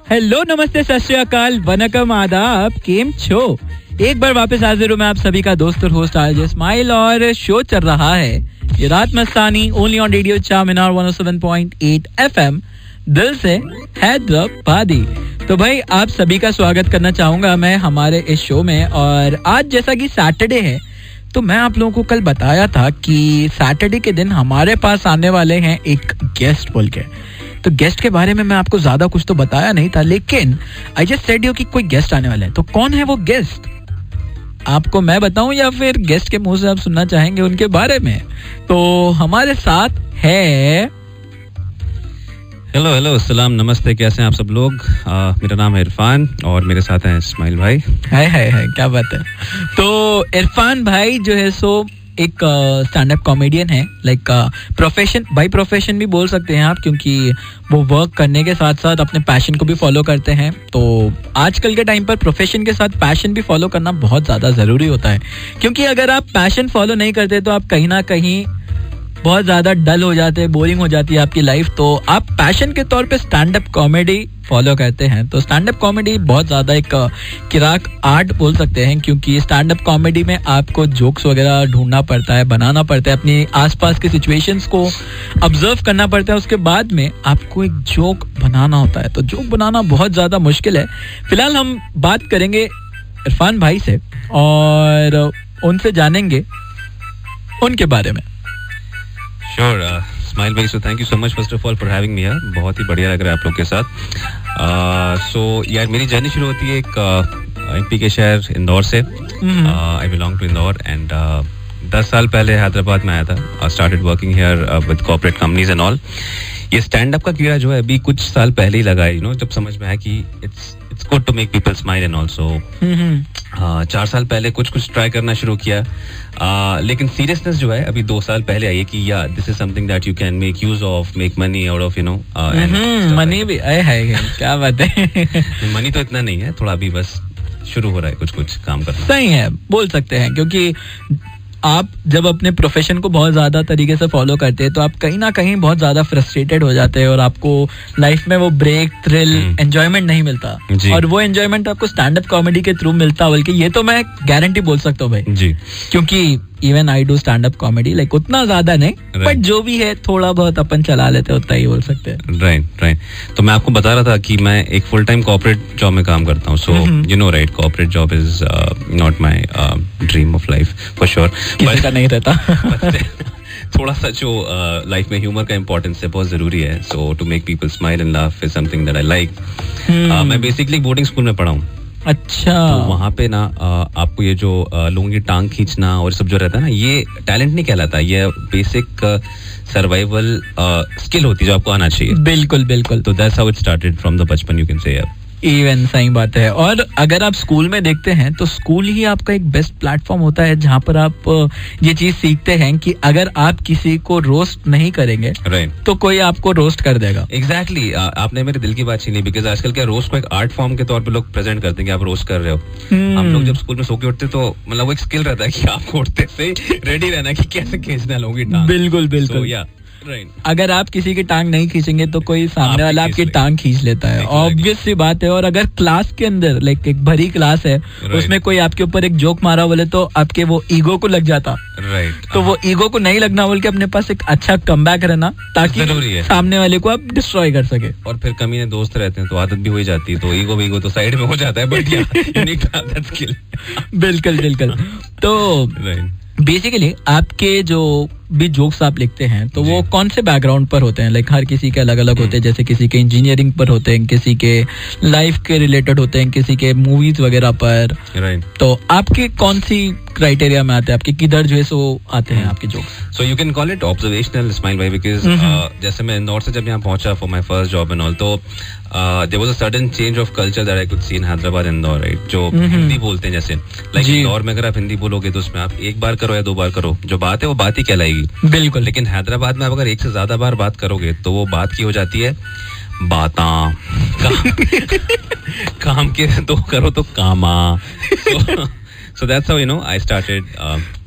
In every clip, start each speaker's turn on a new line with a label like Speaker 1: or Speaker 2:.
Speaker 1: Hello, नमस्ते, सत श्री अकाल, वनकम, आदाब, केम छो। एक बार वापस हाजिर हूँ मैं आप सभी का दोस्त और होस्ट आरजे स्माइल और शो चल रहा है ये Raat Mastani only on radio चामिनार 107.8 FM दिल से हैदराबादी। तो भाई आप सभी का स्वागत करना चाहूंगा मैं हमारे इस शो में। और आज जैसा कि सैटरडे है तो मैं आप लोगों को कल बताया था कि सैटरडे के दिन हमारे पास आने वाले हैं एक गेस्ट बोल के। तो गेस्ट के बारे में मैं आपको ज्यादा कुछ तो बताया नहीं था, लेकिन आई जस्ट सेड यू कि कोई गेस्ट आने वाले हैं। तो कौन है वो गेस्ट, आपको मैं बताऊं या फिर गेस्ट के मुंह से आप सुनना चाहेंगे उनके बारे में? तो हमारे साथ है
Speaker 2: हेलो सलाम नमस्ते, कैसे हैं आप सब लोग? मेरा नाम है इरफान और मेरे साथ हैं इस्माइल भाई।
Speaker 1: है क्या बात है। तो इरफान भाई जो है सो एक स्टैंड अप कॉमेडियन है, लाइक प्रोफेशन, बाई प्रोफेशन भी बोल सकते हैं आप, क्योंकि वो वर्क करने के साथ साथ अपने पैशन को भी फॉलो करते हैं। तो आजकल के टाइम पर प्रोफेशन के साथ पैशन भी फॉलो करना बहुत ज़्यादा ज़रूरी होता है, क्योंकि अगर आप पैशन फॉलो नहीं करते तो आप कहीं ना कहीं बहुत ज़्यादा डल हो जाते हैं, बोरिंग हो जाती है आपकी लाइफ। तो आप पैशन के तौर पे स्टैंड अप कॉमेडी फॉलो करते हैं तो स्टैंड अप कॉमेडी बहुत ज़्यादा एक किराक आर्ट बोल सकते हैं, क्योंकि स्टैंड अप कॉमेडी में आपको जोक्स वगैरह ढूंढना पड़ता है, बनाना पड़ता है, अपनी आसपास की सिचुएशंस को ऑब्जर्व करना पड़ता है, उसके बाद में आपको एक जोक बनाना होता है। तो जोक बनाना बहुत ज़्यादा मुश्किल है। फिलहाल हम बात करेंगे इरफान भाई से और उनसे जानेंगे उनके बारे में।
Speaker 2: श्योर स्माइल भाई, so thank you so much first of all for having me here. बहुत ही बढ़िया लग रहा है आप लोग के साथ। सो यार मेरी जर्नी शुरू होती है एक एमपी के शहर इंदौर से। I belong to Indore and 10 साल पहले हैदराबाद में आया था। I started working here with corporate companies and all. ये स्टैंड अप का कीड़ा जो है अभी कुछ साल पहले ही लगा है, यू नो, जब समझ में आया कि it's good to make people smile and also. 4 साल पहले कुछ ट्राई करना शुरू किया, लेकिन सीरियसनेस जो है अभी 2 साल पहले आई है कि या this is something that you can make use of, make money out of, you know.
Speaker 1: Money भी है क्या बात है।
Speaker 2: मनी तो इतना नहीं है, थोड़ा अभी बस शुरू हो रहा है कुछ काम करना।
Speaker 1: सही है, बोल सकते हैं, क्योंकि आप जब अपने प्रोफेशन को बहुत ज़्यादा तरीके से फॉलो करते हैं तो आप कहीं ना कहीं बहुत ज़्यादा फ्रस्ट्रेटेड हो जाते हैं और आपको लाइफ में वो ब्रेक, थ्रिल, एंजॉयमेंट नहीं मिलता। और वो एंजॉयमेंट आपको स्टैंड अप कॉमेडी के थ्रू मिलता, बल्कि ये तो मैं गारंटी बोल सकता हूँ भाई जी, क्योंकि even I do stand up comedy, like उतना ज्यादा नहीं, बट जो भी है थोड़ा बहुत अपन चला लेते हैं, उतना ही बोल सकते हैं।
Speaker 2: राइट। तो मैं आपको बता रहा था कि मैं एक फुल टाइम कॉर्पोरेट जॉब में काम करता हूँ। So you know right, corporate job is not my dream of life for sure.
Speaker 1: किसी का नहीं रहता।
Speaker 2: थोड़ा सा जो लाइफ में ह्यूमर का इम्पोर्टेंस है बहुत जरूरी है। So to make people smile and laugh is something that I like. मैं बेसिकली बोर्डिंग स्कूल में पढ़ा हूँ।
Speaker 1: अच्छा।
Speaker 2: तो वहाँ पे ना आपको ये जो लोगों की टांग खींचना और सब जो रहता है ना, ये टैलेंट नहीं कहलाता, ये बेसिक सर्वाइवल स्किल होती है जो आपको आना चाहिए।
Speaker 1: बिल्कुल।
Speaker 2: तो that's how it started from the बचपन, यू कैन से।
Speaker 1: इवन सही बात है। और अगर आप स्कूल में देखते हैं तो स्कूल ही आपका एक बेस्ट प्लेटफॉर्म होता है जहाँ पर आप ये चीज सीखते हैं कि अगर आप किसी को रोस्ट नहीं करेंगे तो कोई आपको रोस्ट कर देगा।
Speaker 2: एग्जैक्टली आपने मेरे दिल की बात छीनी, बिकॉज आजकल क्या रोस्ट को एक आर्ट फॉर्म के तौर पे लोग प्रेजेंट करते हैं कि आप रोस्ट कर रहे हो। हम लोग जब स्कूल में सो के उठते तो मतलब वो एक स्किल रहता है कि आपको उठते से रेडी रहना कि कैसे खींचना है लोगों की टांग।
Speaker 1: बिल्कुल। अगर आप किसी की टांग नहीं खींचेंगे तो कोई सामने वाला आपकी टांग खींच लेता है, ऑब्वियस सी बात है। और अगर क्लास के अंदर लाइक एक भरी क्लास है, उसमें कोई आपके ऊपर एक जोक मारा बोले तो आपके वो ईगो को लग जाता। तो वो ईगो को नहीं लगना बोल के अपने पास एक अच्छा कमबैक रहना, ताकि सामने वाले को आप डिस्ट्रॉय कर सके।
Speaker 2: और फिर कमीने दोस्त रहते हैं तो आदत भी हो जाती है, तो ईगो तो साइड में हो जाता है, बढ़िया।
Speaker 1: बिल्कुल। तो बेसिकली आपके जो भी जोक्स आप लिखते हैं तो वो कौन से बैकग्राउंड पर होते हैं? लाइक हर किसी के अलग अलग होते हैं, जैसे किसी के इंजीनियरिंग पर होते हैं, किसी के लाइफ के रिलेटेड होते हैं, किसी के मूवीज वगैरह पर। तो आपके कौन सी क्राइटेरिया में आते हैं, आपके किधर जो है सो आते हैं आपके jokes?
Speaker 2: So you can call it observational smile भाई, बिकॉज जैसे मैं इंदौर से जब यहाँ पहुंचा for my first job and all, तो there was a sudden change of culture that I could see in Hyderabad Indore, right? जो हिंदी बोलते हैं, जैसे लाइक इंदौर में अगर आप हिंदी बोलोगे तो उसमें आप एक बार करो या 2 बार करो, जो बात है वो बात ही कहलाएगी।
Speaker 1: बिल्कुल।
Speaker 2: लेकिन हैदराबाद में आप अगर 1 से ज्यादा बार बात करोगे तो वो बात की हो जाती है बाता। काम के 2 करो तो कामा। So that's how, you know, I started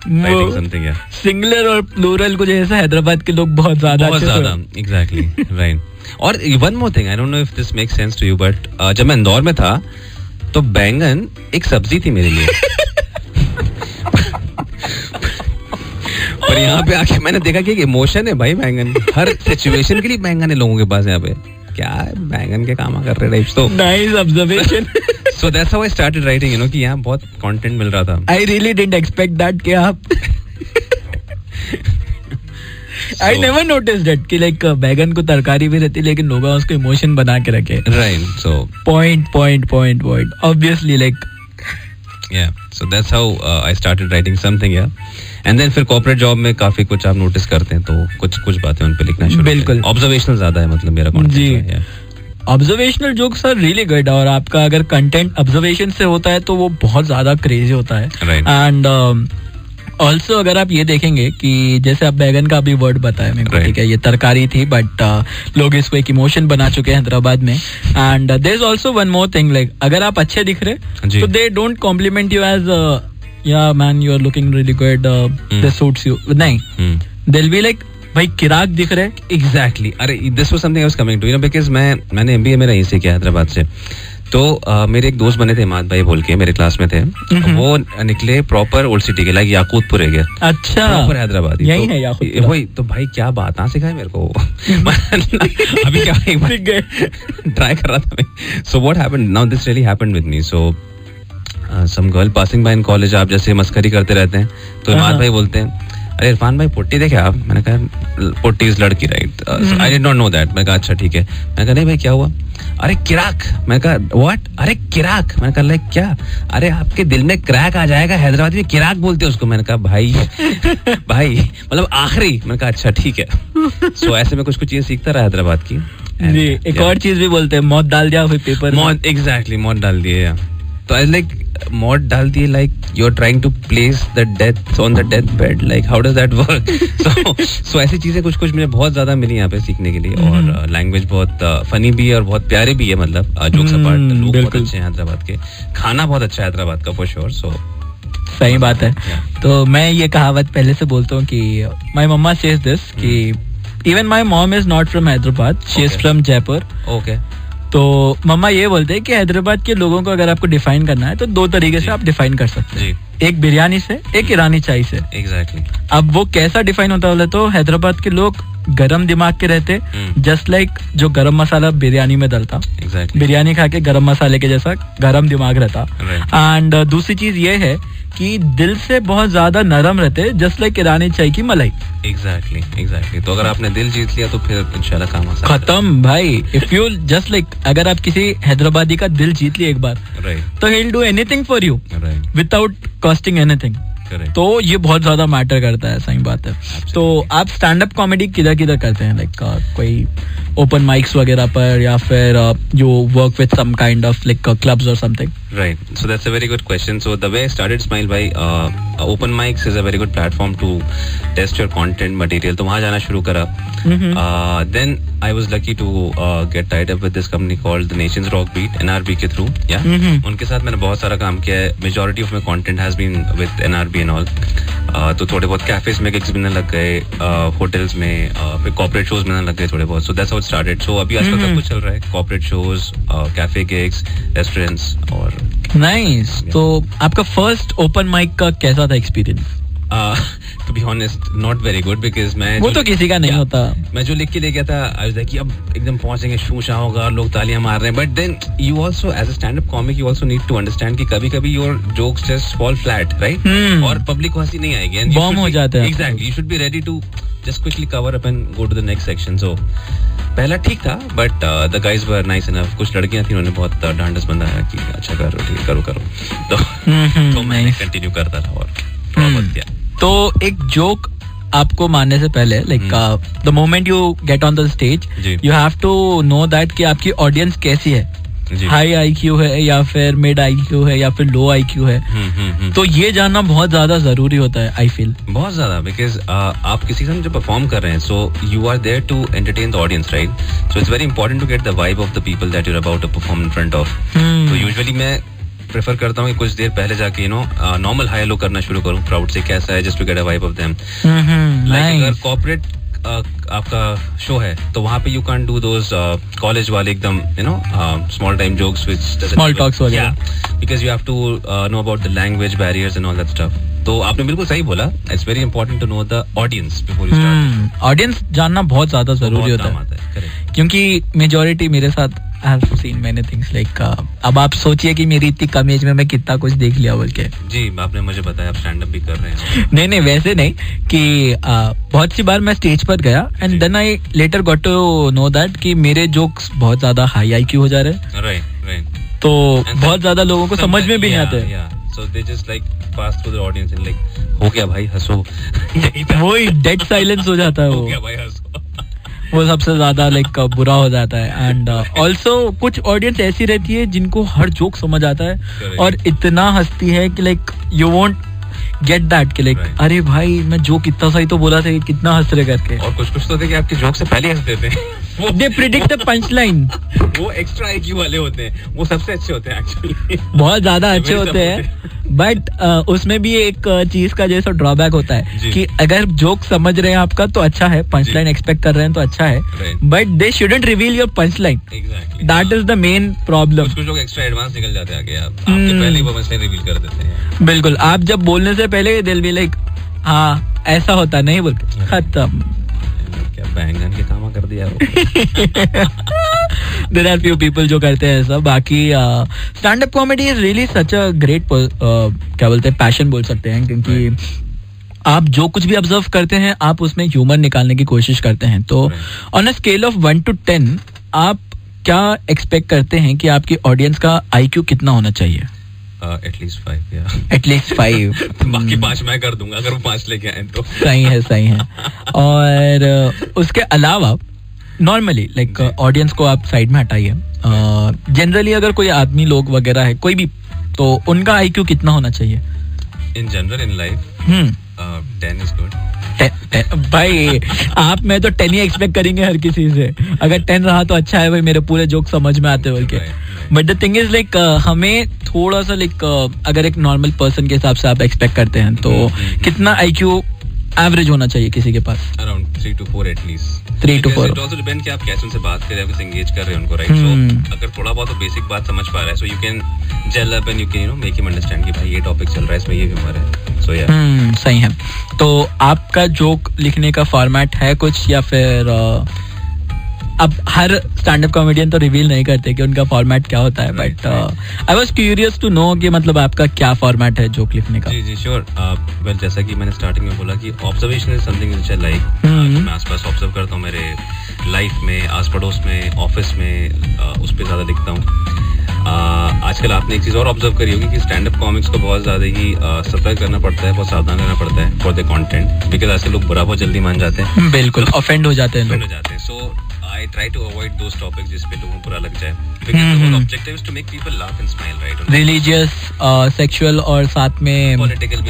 Speaker 2: writing something.
Speaker 1: Singular और प्लूरल को जैसे हैदराबाद के लोग बहुत ज्यादा
Speaker 2: exactly, right. और one more thing, I don't know if this makes sense to you, but जब मैं इंदौर में था तो बैंगन एक सब्जी थी मेरे लिए. पर यहाँ पे आके मैंने देखा कि एक इमोशन है भाई बैंगन. हर सिचुएशन के लिए बैंगन है लोगों के पास यहाँ पे. क्या है बैंगन के काम कर रहे टाइप्स. तो
Speaker 1: nice observation.
Speaker 2: So that's how I started writing, you know, कि यहाँ बहुत कंटेंट मिल रहा था.
Speaker 1: I really didn't expect that कि आप I never noticed that कि like बैगन को तरकारी भी रहती लेकिन लोग उसको इमोशन बना के रखे.
Speaker 2: Right. So
Speaker 1: point. Obviously like
Speaker 2: yeah. So that's how I started writing something, yeah. And then फिर कॉर्पोरेट जॉब में काफी कुछ आप नोटिस करते हैं तो कुछ बातें उन पे लिखना शुरू. बिल्कुल. ऑब्जर्वेशनल ज्यादा है मतलब मेरा कंटेंट.
Speaker 1: जी. Observational jokes are really good और आपका अगर कंटेंट ऑब्जर्वेशन से होता है तो वो बहुत ज्यादा क्रेजी होता है. एंड ऑल्सो अगर आप ये देखेंगे कि जैसे आप बैगन का अभी वर्ड बताया मेरे को, ठीक है, ये तरकारी थी बट लोग इसको एक इमोशन बना चुके हैं हैदराबाद में. And there is also one more thing, like अगर आप अच्छे दिख रहे तो they don't compliment you as yeah man you are looking really good, this suits you. नहीं, दे विल बी लाइक भाई किराक दिख रहे.
Speaker 2: एग्जैक्टली. अरे this was something I was coming to, you know, because मैंने एमबीए मेरा यहीं से किया हैदराबाद से. तो मेरे एक दोस्त बने थे इमाद भाई बोल के, मेरे क्लास में थे. वो निकले प्रॉपर ओल्ड सिटी के, लाइक याकूतपुर है. अच्छा. प्रॉपर हैदराबाद
Speaker 1: यही है याकूतपुर.
Speaker 2: वही तो भाई क्या बात ना सिखाए मेरे को. अभी क्या एक बार ट्राई कर रहा था मैं. So what happened now, this really happened with me. So some girl passing by in college, आप जैसे मस्करी करते रहते हैं तो इमाद भाई बोलते हैं, अरे इरफान भाई पुट्टी देखे आप. मैंने कहा पुट्टी इज लड़की, right. I did not know that. मैंने कहा अच्छा ठीक है. मैंने कहा नहीं भाई क्या हुआ. अरे किराक. मैंने कहा व्हाट. अरे किराक. मैंने कहा लाइक क्या. अरे आपके दिल में क्रैक आ जाएगा, हैदराबादी में किराक बोलते हैं उसको. मैंने कहा भाई मतलब आखिरी. मैंने कहा अच्छा ठीक है. सो ऐसे में कुछ चीजें सीखता रहा हैदराबाद की.
Speaker 1: जी, एक और चीज भी बोलते हैं, मौत डाल दिया पेपर.
Speaker 2: मौत, एग्जैक्टली, मौत डाल दिए. तो आई लाइक मौत डाल दिए, like you are trying to place the death on the death bed, like how does that work. So ऐसी चीजें कुछ मुझे बहुत ज्यादा मिली यहाँ पे सीखने के लिए. और लैंग्वेज बहुत फनी भी है और बहुत प्यारे भी है, मतलब जोक्स अपार्ट. लोग बहुत अच्छे हैं हैदराबाद के, खाना बहुत अच्छा है हैदराबाद का फॉर श्योर. सो
Speaker 1: सही बात है. तो मैं ये कहावत पहले से बोलता हूँ कि माय मम्मा सेज दिस कि even my mom is not from Hyderabad, she is from Jaipur. Okay. तो मम्मा ये बोलते हैं कि हैदराबाद के लोगों को अगर आपको डिफाइन करना है तो दो तरीके से आप डिफाइन कर सकते हैं. एक बिरयानी से, एक ईरानी चाय से.
Speaker 2: एग्जैक्टली.
Speaker 1: अब वो कैसा डिफाइन होता है बोले तो हैदराबाद के लोग गरम दिमाग के रहते, जस्ट लाइक जो गरम मसाला बिरयानी में डलता. बिरयानी खा के गरम मसाले के जैसा गरम दिमाग रहता. एंड दूसरी चीज ये है कि दिल से बहुत ज्यादा नरम रहते, जस्ट लाइक ईरानी चाय की मलाई.
Speaker 2: एग्जैक्टली. तो अगर आपने दिल जीत लिया तो फिर इंशाल्लाह काम आसान.
Speaker 1: खत्म भाई. इफ यू जस्ट लाइक अगर आप किसी हैदराबादी का दिल जीत लिए एक बार, तो he will do anything for you without costing anything. तो ये बहुत ज्यादा मैटर करता है. सही बात है. तो आप स्टैंड अप कॉमेडी किधर करते हैं, लाइक कोई ओपन माइक्स वगैरह पर या फिर you work with some kind of like clubs or something?
Speaker 2: Right. So that's a very good question. So the way I started Smile Bhai, open mics is a very good platform to test your content material. तो वहाँ जाना शुरू करा. Then I was lucky to get tied up with this company called The Nations Rock Beat, NRB के through. Yeah. उनके साथ मैंने बहुत सारा काम किया है. Majority of my content has been with NRB and all. तो थोड़े बहुत कैफेज में गिग्स मिलने लग गए, होटल्स में, फिर कॉर्पोरेट शोज मिलने लग गए थोड़े बहुत. So that's how it started. So अभी आजकल सब कुछ चल रहा है, corporate shows, cafe gigs, restaurants. और
Speaker 1: नाइस. तो आपका फर्स्ट ओपन माइक का कैसा था experience?
Speaker 2: To be honest, not very good because मैं
Speaker 1: वो तो किसी का नहीं होता.
Speaker 2: मैं जो लिख के ले गया था, I was like कि अब एकदम पहुंचेंगे, शूशा होगा, लोग तालियां मार रहे हैं. But then you also as a stand-up comic you also need to understand कि कभी-कभी your jokes just fall flat, right? और पब्लिक को हंसी नहीं आएगी.
Speaker 1: बॉम्ब हो जाता है.
Speaker 2: Exactly. You should be ready to just quickly cover up and go to the next section. So पहला ठीक था, but the guys were nice enough. कुछ लड़कियां थी, उन्होंने बहुत ढांढस बंधाया कि अच्छा करो, ठीक करो. तो मैं कंटिन्यू करता था और थोड़ा बहुत किया.
Speaker 1: तो एक जोक आपको मारने से पहले, like the moment you get on the stage, you have to know that कि आपकी ऑडियंस कैसी है. हाई IQ है या फिर मिड IQ है या फिर लो IQ है. तो ये जानना बहुत ज्यादा जरूरी होता है, आई फील.
Speaker 2: बहुत ज्यादा, बिकॉज आप किसी के साथ जो परफॉर्म कर रहे हैं, so you are there to entertain the audience, right. So it's very important to get the vibe of the people that you are about to perform in front of. तो usually मैं prefer करता हूँ कि कुछ देर पहले जाके normal high low करना शुरू करूँ, क्राउड से कैसा है, just to get a vibe of them. Like अगर कॉर्पोरेट आपका शो है तो वहाँ पे you can do those college वाले एकदम small time jokes which
Speaker 1: small talks वगैरह,
Speaker 2: because you have to know about the language barriers and all that stuff. तो आपने बिल्कुल सही बोला. It's very important to know the audience before you start.
Speaker 1: Audience जानना बहुत ज्यादा जरूरी होता है, क्योंकि मेजॉरिटी मेरे साथ I have seen many things like अब आप सोचिए कि मेरी इतनी कम एज में मैं कितना कुछ देख लिया बोल के.
Speaker 2: जी, आपने मुझे बताया आप स्टैंड अप भी कर रहे हैं.
Speaker 1: नहीं वैसे नहीं कि बहुत सी बार मैं स्टेज पर गया and then I later got to know that कि मेरे जोक्स बहुत ज्यादा हाई IQ हो जा रहे हैं.
Speaker 2: राइट.
Speaker 1: तो बहुत ज्यादा लोगों को समझ में भी नहीं आते.
Speaker 2: So they just like pass through the audience and like हो गया भाई हंसो.
Speaker 1: वही डेड साइलेंस हो जाता है.
Speaker 2: हो गया भाई हंसो.
Speaker 1: वो सबसे ज्यादा लाइक बुरा हो जाता है. एंड ऑल्सो कुछ ऑडियंस ऐसी रहती है जिनको हर जोक समझ आता है और इतना हंसती है कि like you won't get that कि लाइक अरे भाई मैं जोक इतना सही तो बोला था, कितना हंस रहे करके. और
Speaker 2: कुछ तो थे कि आपके जोक से पहले हंस देते हैं.
Speaker 1: They predict the punchline.
Speaker 2: वो एक्स्ट्रा IQ वाले होते हैं, वो सबसे अच्छे होते हैं एक्चुअली.
Speaker 1: बहुत ज्यादा अच्छे होते हैं. बट उसमें भी एक चीज का जैसा ड्रॉबैक होता है कि अगर जोक समझ रहे हैं आपका तो अच्छा है, पंचलाइन एक्सपेक्ट कर रहे हैं तो अच्छा है, but they shouldn't reveal your punchline. That is the main problem.
Speaker 2: कुछ लोग एक्स्ट्रा एडवांस निकल जाते हैं आगे, आपके पहले ही वो पंचलाइन रिवील कर देते हैं.
Speaker 1: बिल्कुल. आप जब बोलने से पहले दिल भी लाइक हाँ ऐसा होता नहीं बोल के खत्म.
Speaker 2: बैंगन के काम कर दिया.
Speaker 1: There are few people जो करते हैं ऐसा. बाकी stand up comedy is really such a great क्या बोलते हैं पैशन बोल सकते हैं, क्योंकि आप जो कुछ भी ऑब्जर्व करते हैं आप उसमें ह्यूमर निकालने की कोशिश करते हैं. तो on a scale of 1 to 10 आप क्या एक्सपेक्ट करते हैं कि आपकी ऑडियंस का IQ कितना होना चाहिए?
Speaker 2: एटलीस्ट 5.
Speaker 1: एटलीस्ट 5.
Speaker 2: बाकी 5 मैं कर दूंगा अगर वो 5 लेके आए तो.
Speaker 1: सही है. और उसके अलावा नॉर्मली लाइक ऑडियंस को आप साइड में हटाइए. जनरली अगर कोई आदमी लोग वगैरह है कोई भी, तो उनका IQ कितना होना चाहिए?
Speaker 2: In general in life 10 is good.
Speaker 1: भाई आप मैं तो 10 ही एक्सपेक्ट करेंगे हर किसी से. अगर 10 रहा तो अच्छा है भाई, मेरे पूरे जोक समझ में आते बोल के. But the thing is like हमें थोड़ा सा लाइक अगर एक नॉर्मल पर्सन के हिसाब से आप एक्सपेक्ट करते हैं तो कितना IQ एवरेज होना चाहिए किसी के पास?
Speaker 2: Around 3 to 4 at least.
Speaker 1: 3 to 4.
Speaker 2: It also depend कि आप कैसे उनसे बात कर रहे हैं, आप कैसे एंगेज कर रहे हैं उनको, राइट? सो अगर थोड़ा बहुत तो बेसिक बात समझ पा रहा है, सो you can gel up and you can make him understand कि भाई ये टॉपिक चल रहा है, इसमें ये ह्यूमर है. सो या
Speaker 1: सही है. तो आपका जोक लिखने का फॉर्मेट है कुछ, या फिर अब हर स्टैंड अप कॉमेडियन तो रिवील नहीं करते कि उनका फॉर्मेट क्या होता है, but I was curious to know कि मतलब आपका क्या फॉर्मेट है जोक लिखने का?
Speaker 2: जी श्योर. वेल जैसा कि मैंने स्टार्टिंग में बोला कि observation is something which I like. मैं आसपास ऑब्जर्व करता हूँ, मेरे लाइफ में, आस पड़ोस में, ऑफिस में, उस पर ज़्यादा लिखता हूँ. आजकल आपने एक चीज़ और ऑब्जर्व करी होगी कि स्टैंड अप कॉमिक्स को बहुत ज़्यादा ही सतर्क करना पड़ता है, बहुत सावधान रहना पड़ता है फॉर द कंटेंट, बिकॉज आजकल लोग बुरा बहुत जल्दी मान जाते हैं.
Speaker 1: बिल्कुल ऑफेंड हो जाते हैं.
Speaker 2: सो I try to avoid those topics जिस पे लोगों को बुरा लग जाए, because the whole objective is to make people laugh and smile, right?
Speaker 1: Religious, sexual और साथ में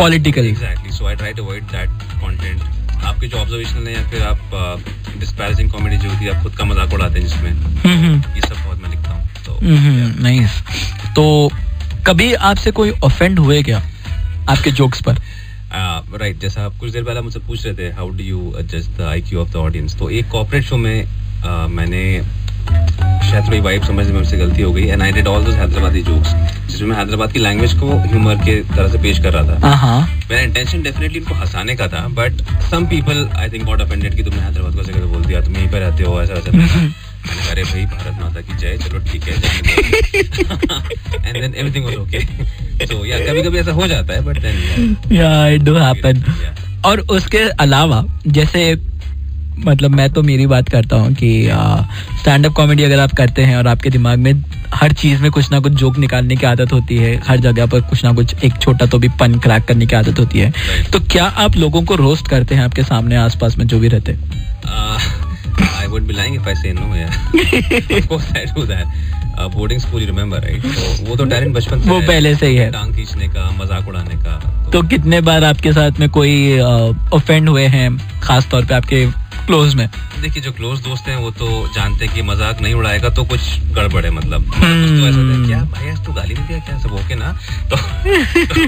Speaker 1: political.
Speaker 2: Exactly. So I try to avoid that content. आपके जो observational है या फिर आप disparaging comedy जो होती है, आप खुद का मजाक उड़ाते हैं जिसमें, ये सब बहुत मैं लिखता हूँ. तो
Speaker 1: nice. तो कभी आपसे कोई offend हुए क्या आपके जोक्स पर?
Speaker 2: राइट. जैसा आप कुछ देर पहले मुझसे पूछ रहे थे how do you adjust the IQ of the audience, तो एक कॉर्पोरेट शो में मैंने शायद थोड़ी वाइब समझने में मुझसे गलती हो गई, and I did all those Hyderabadi jokes जिसमें मैं हैदराबाद की लैंग्वेज को ह्यूमर के तरह से पेश कर रहा था. मेरा इंटेंशन डेफिनेटली उनको हंसाने का था, but some people I think got offended कि तुमने हैदराबाद को जगह बोल दिया, तुम यहीं पर रहते हो, ऐसा वैसा. मैंने अरे भाई भारत माता की जय, चलो ठीक है, and then everything was okay. So yeah कभी-कभी ऐसा हो जाता है, but then
Speaker 1: yeah it do happen. और उसके अलावा जैसे मतलब मैं तो मेरी बात करता हूँ कि स्टैंड अप कॉमेडी अगर आप करते हैं और आपके दिमाग में हर चीज में कुछ ना कुछ जोक निकालने की आदत होती है, हर जगह पर कुछ ना कुछ एक छोटा तो भी पन क्रैक करने की आदत होती है, तो क्या आप लोगों को रोस्ट करते हैं आपके सामने आसपास में जो भी रहते?
Speaker 2: I would be lying if I say no, yeah. Of course I do that. Boarding school, remember, right? तो वो तो टैलेंट बचपन से,
Speaker 1: वो पहले से ही है,
Speaker 2: टांग खींचने का, मजाक उड़ाने का.
Speaker 1: तो कितने बार आपके साथ में कोई ऑफेंड हुए हैं खास तौर पे आपके क्लोज में?
Speaker 2: देखिए जो क्लोज दोस्त हैं वो तो जानते हैं कि मजाक नहीं उड़ाएगा तो कुछ गड़बड़ है, मतलब तो ऐसा है क्या भाई आज तू गाली नहीं दिया क्या, सब ओके ना, तो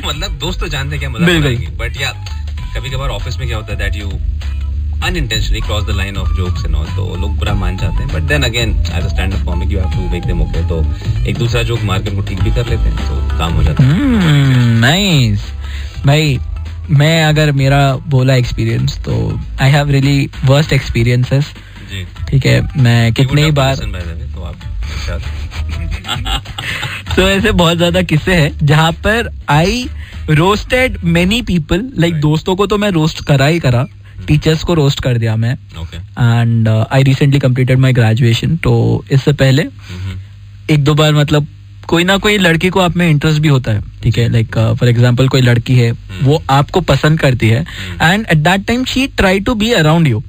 Speaker 2: मतलब दोस्त तो जानते हैं क्या मजाक उड़ाएगी. बट या कभी कभार ऑफिस में क्या होता है that you unintentionally cross the line of jokes and all, तो लोग बुरा मान जाते हैं, but then again as a stand up comic you have to make them okay, तो एक दूसरा जोक मार कर उनको ठीक भी कर लेते हैं, तो काम हो जाता है.
Speaker 1: नाइस भाई. मैं अगर मेरा बोला एक्सपीरियंस तो I have really worst experiences. ठीक है, मैं कितने ही बार
Speaker 2: तो आप
Speaker 1: तो ऐसे बहुत ज्यादा किस्से हैं जहाँ पर आई रोस्टेड मेनी पीपल. लाइक दोस्तों को तो मैं रोस्ट करा, टीचर्स को रोस्ट कर दिया मैं. And I recently completed my graduation, तो इससे पहले एक दो बार मतलब कोई ना कोई लड़की को आप में इंटरेस्ट भी होता है. ठीक है, लाइक फॉर एग्जांपल कोई लड़की है, वो आपको पसंद करती है and at that time she try to be around you.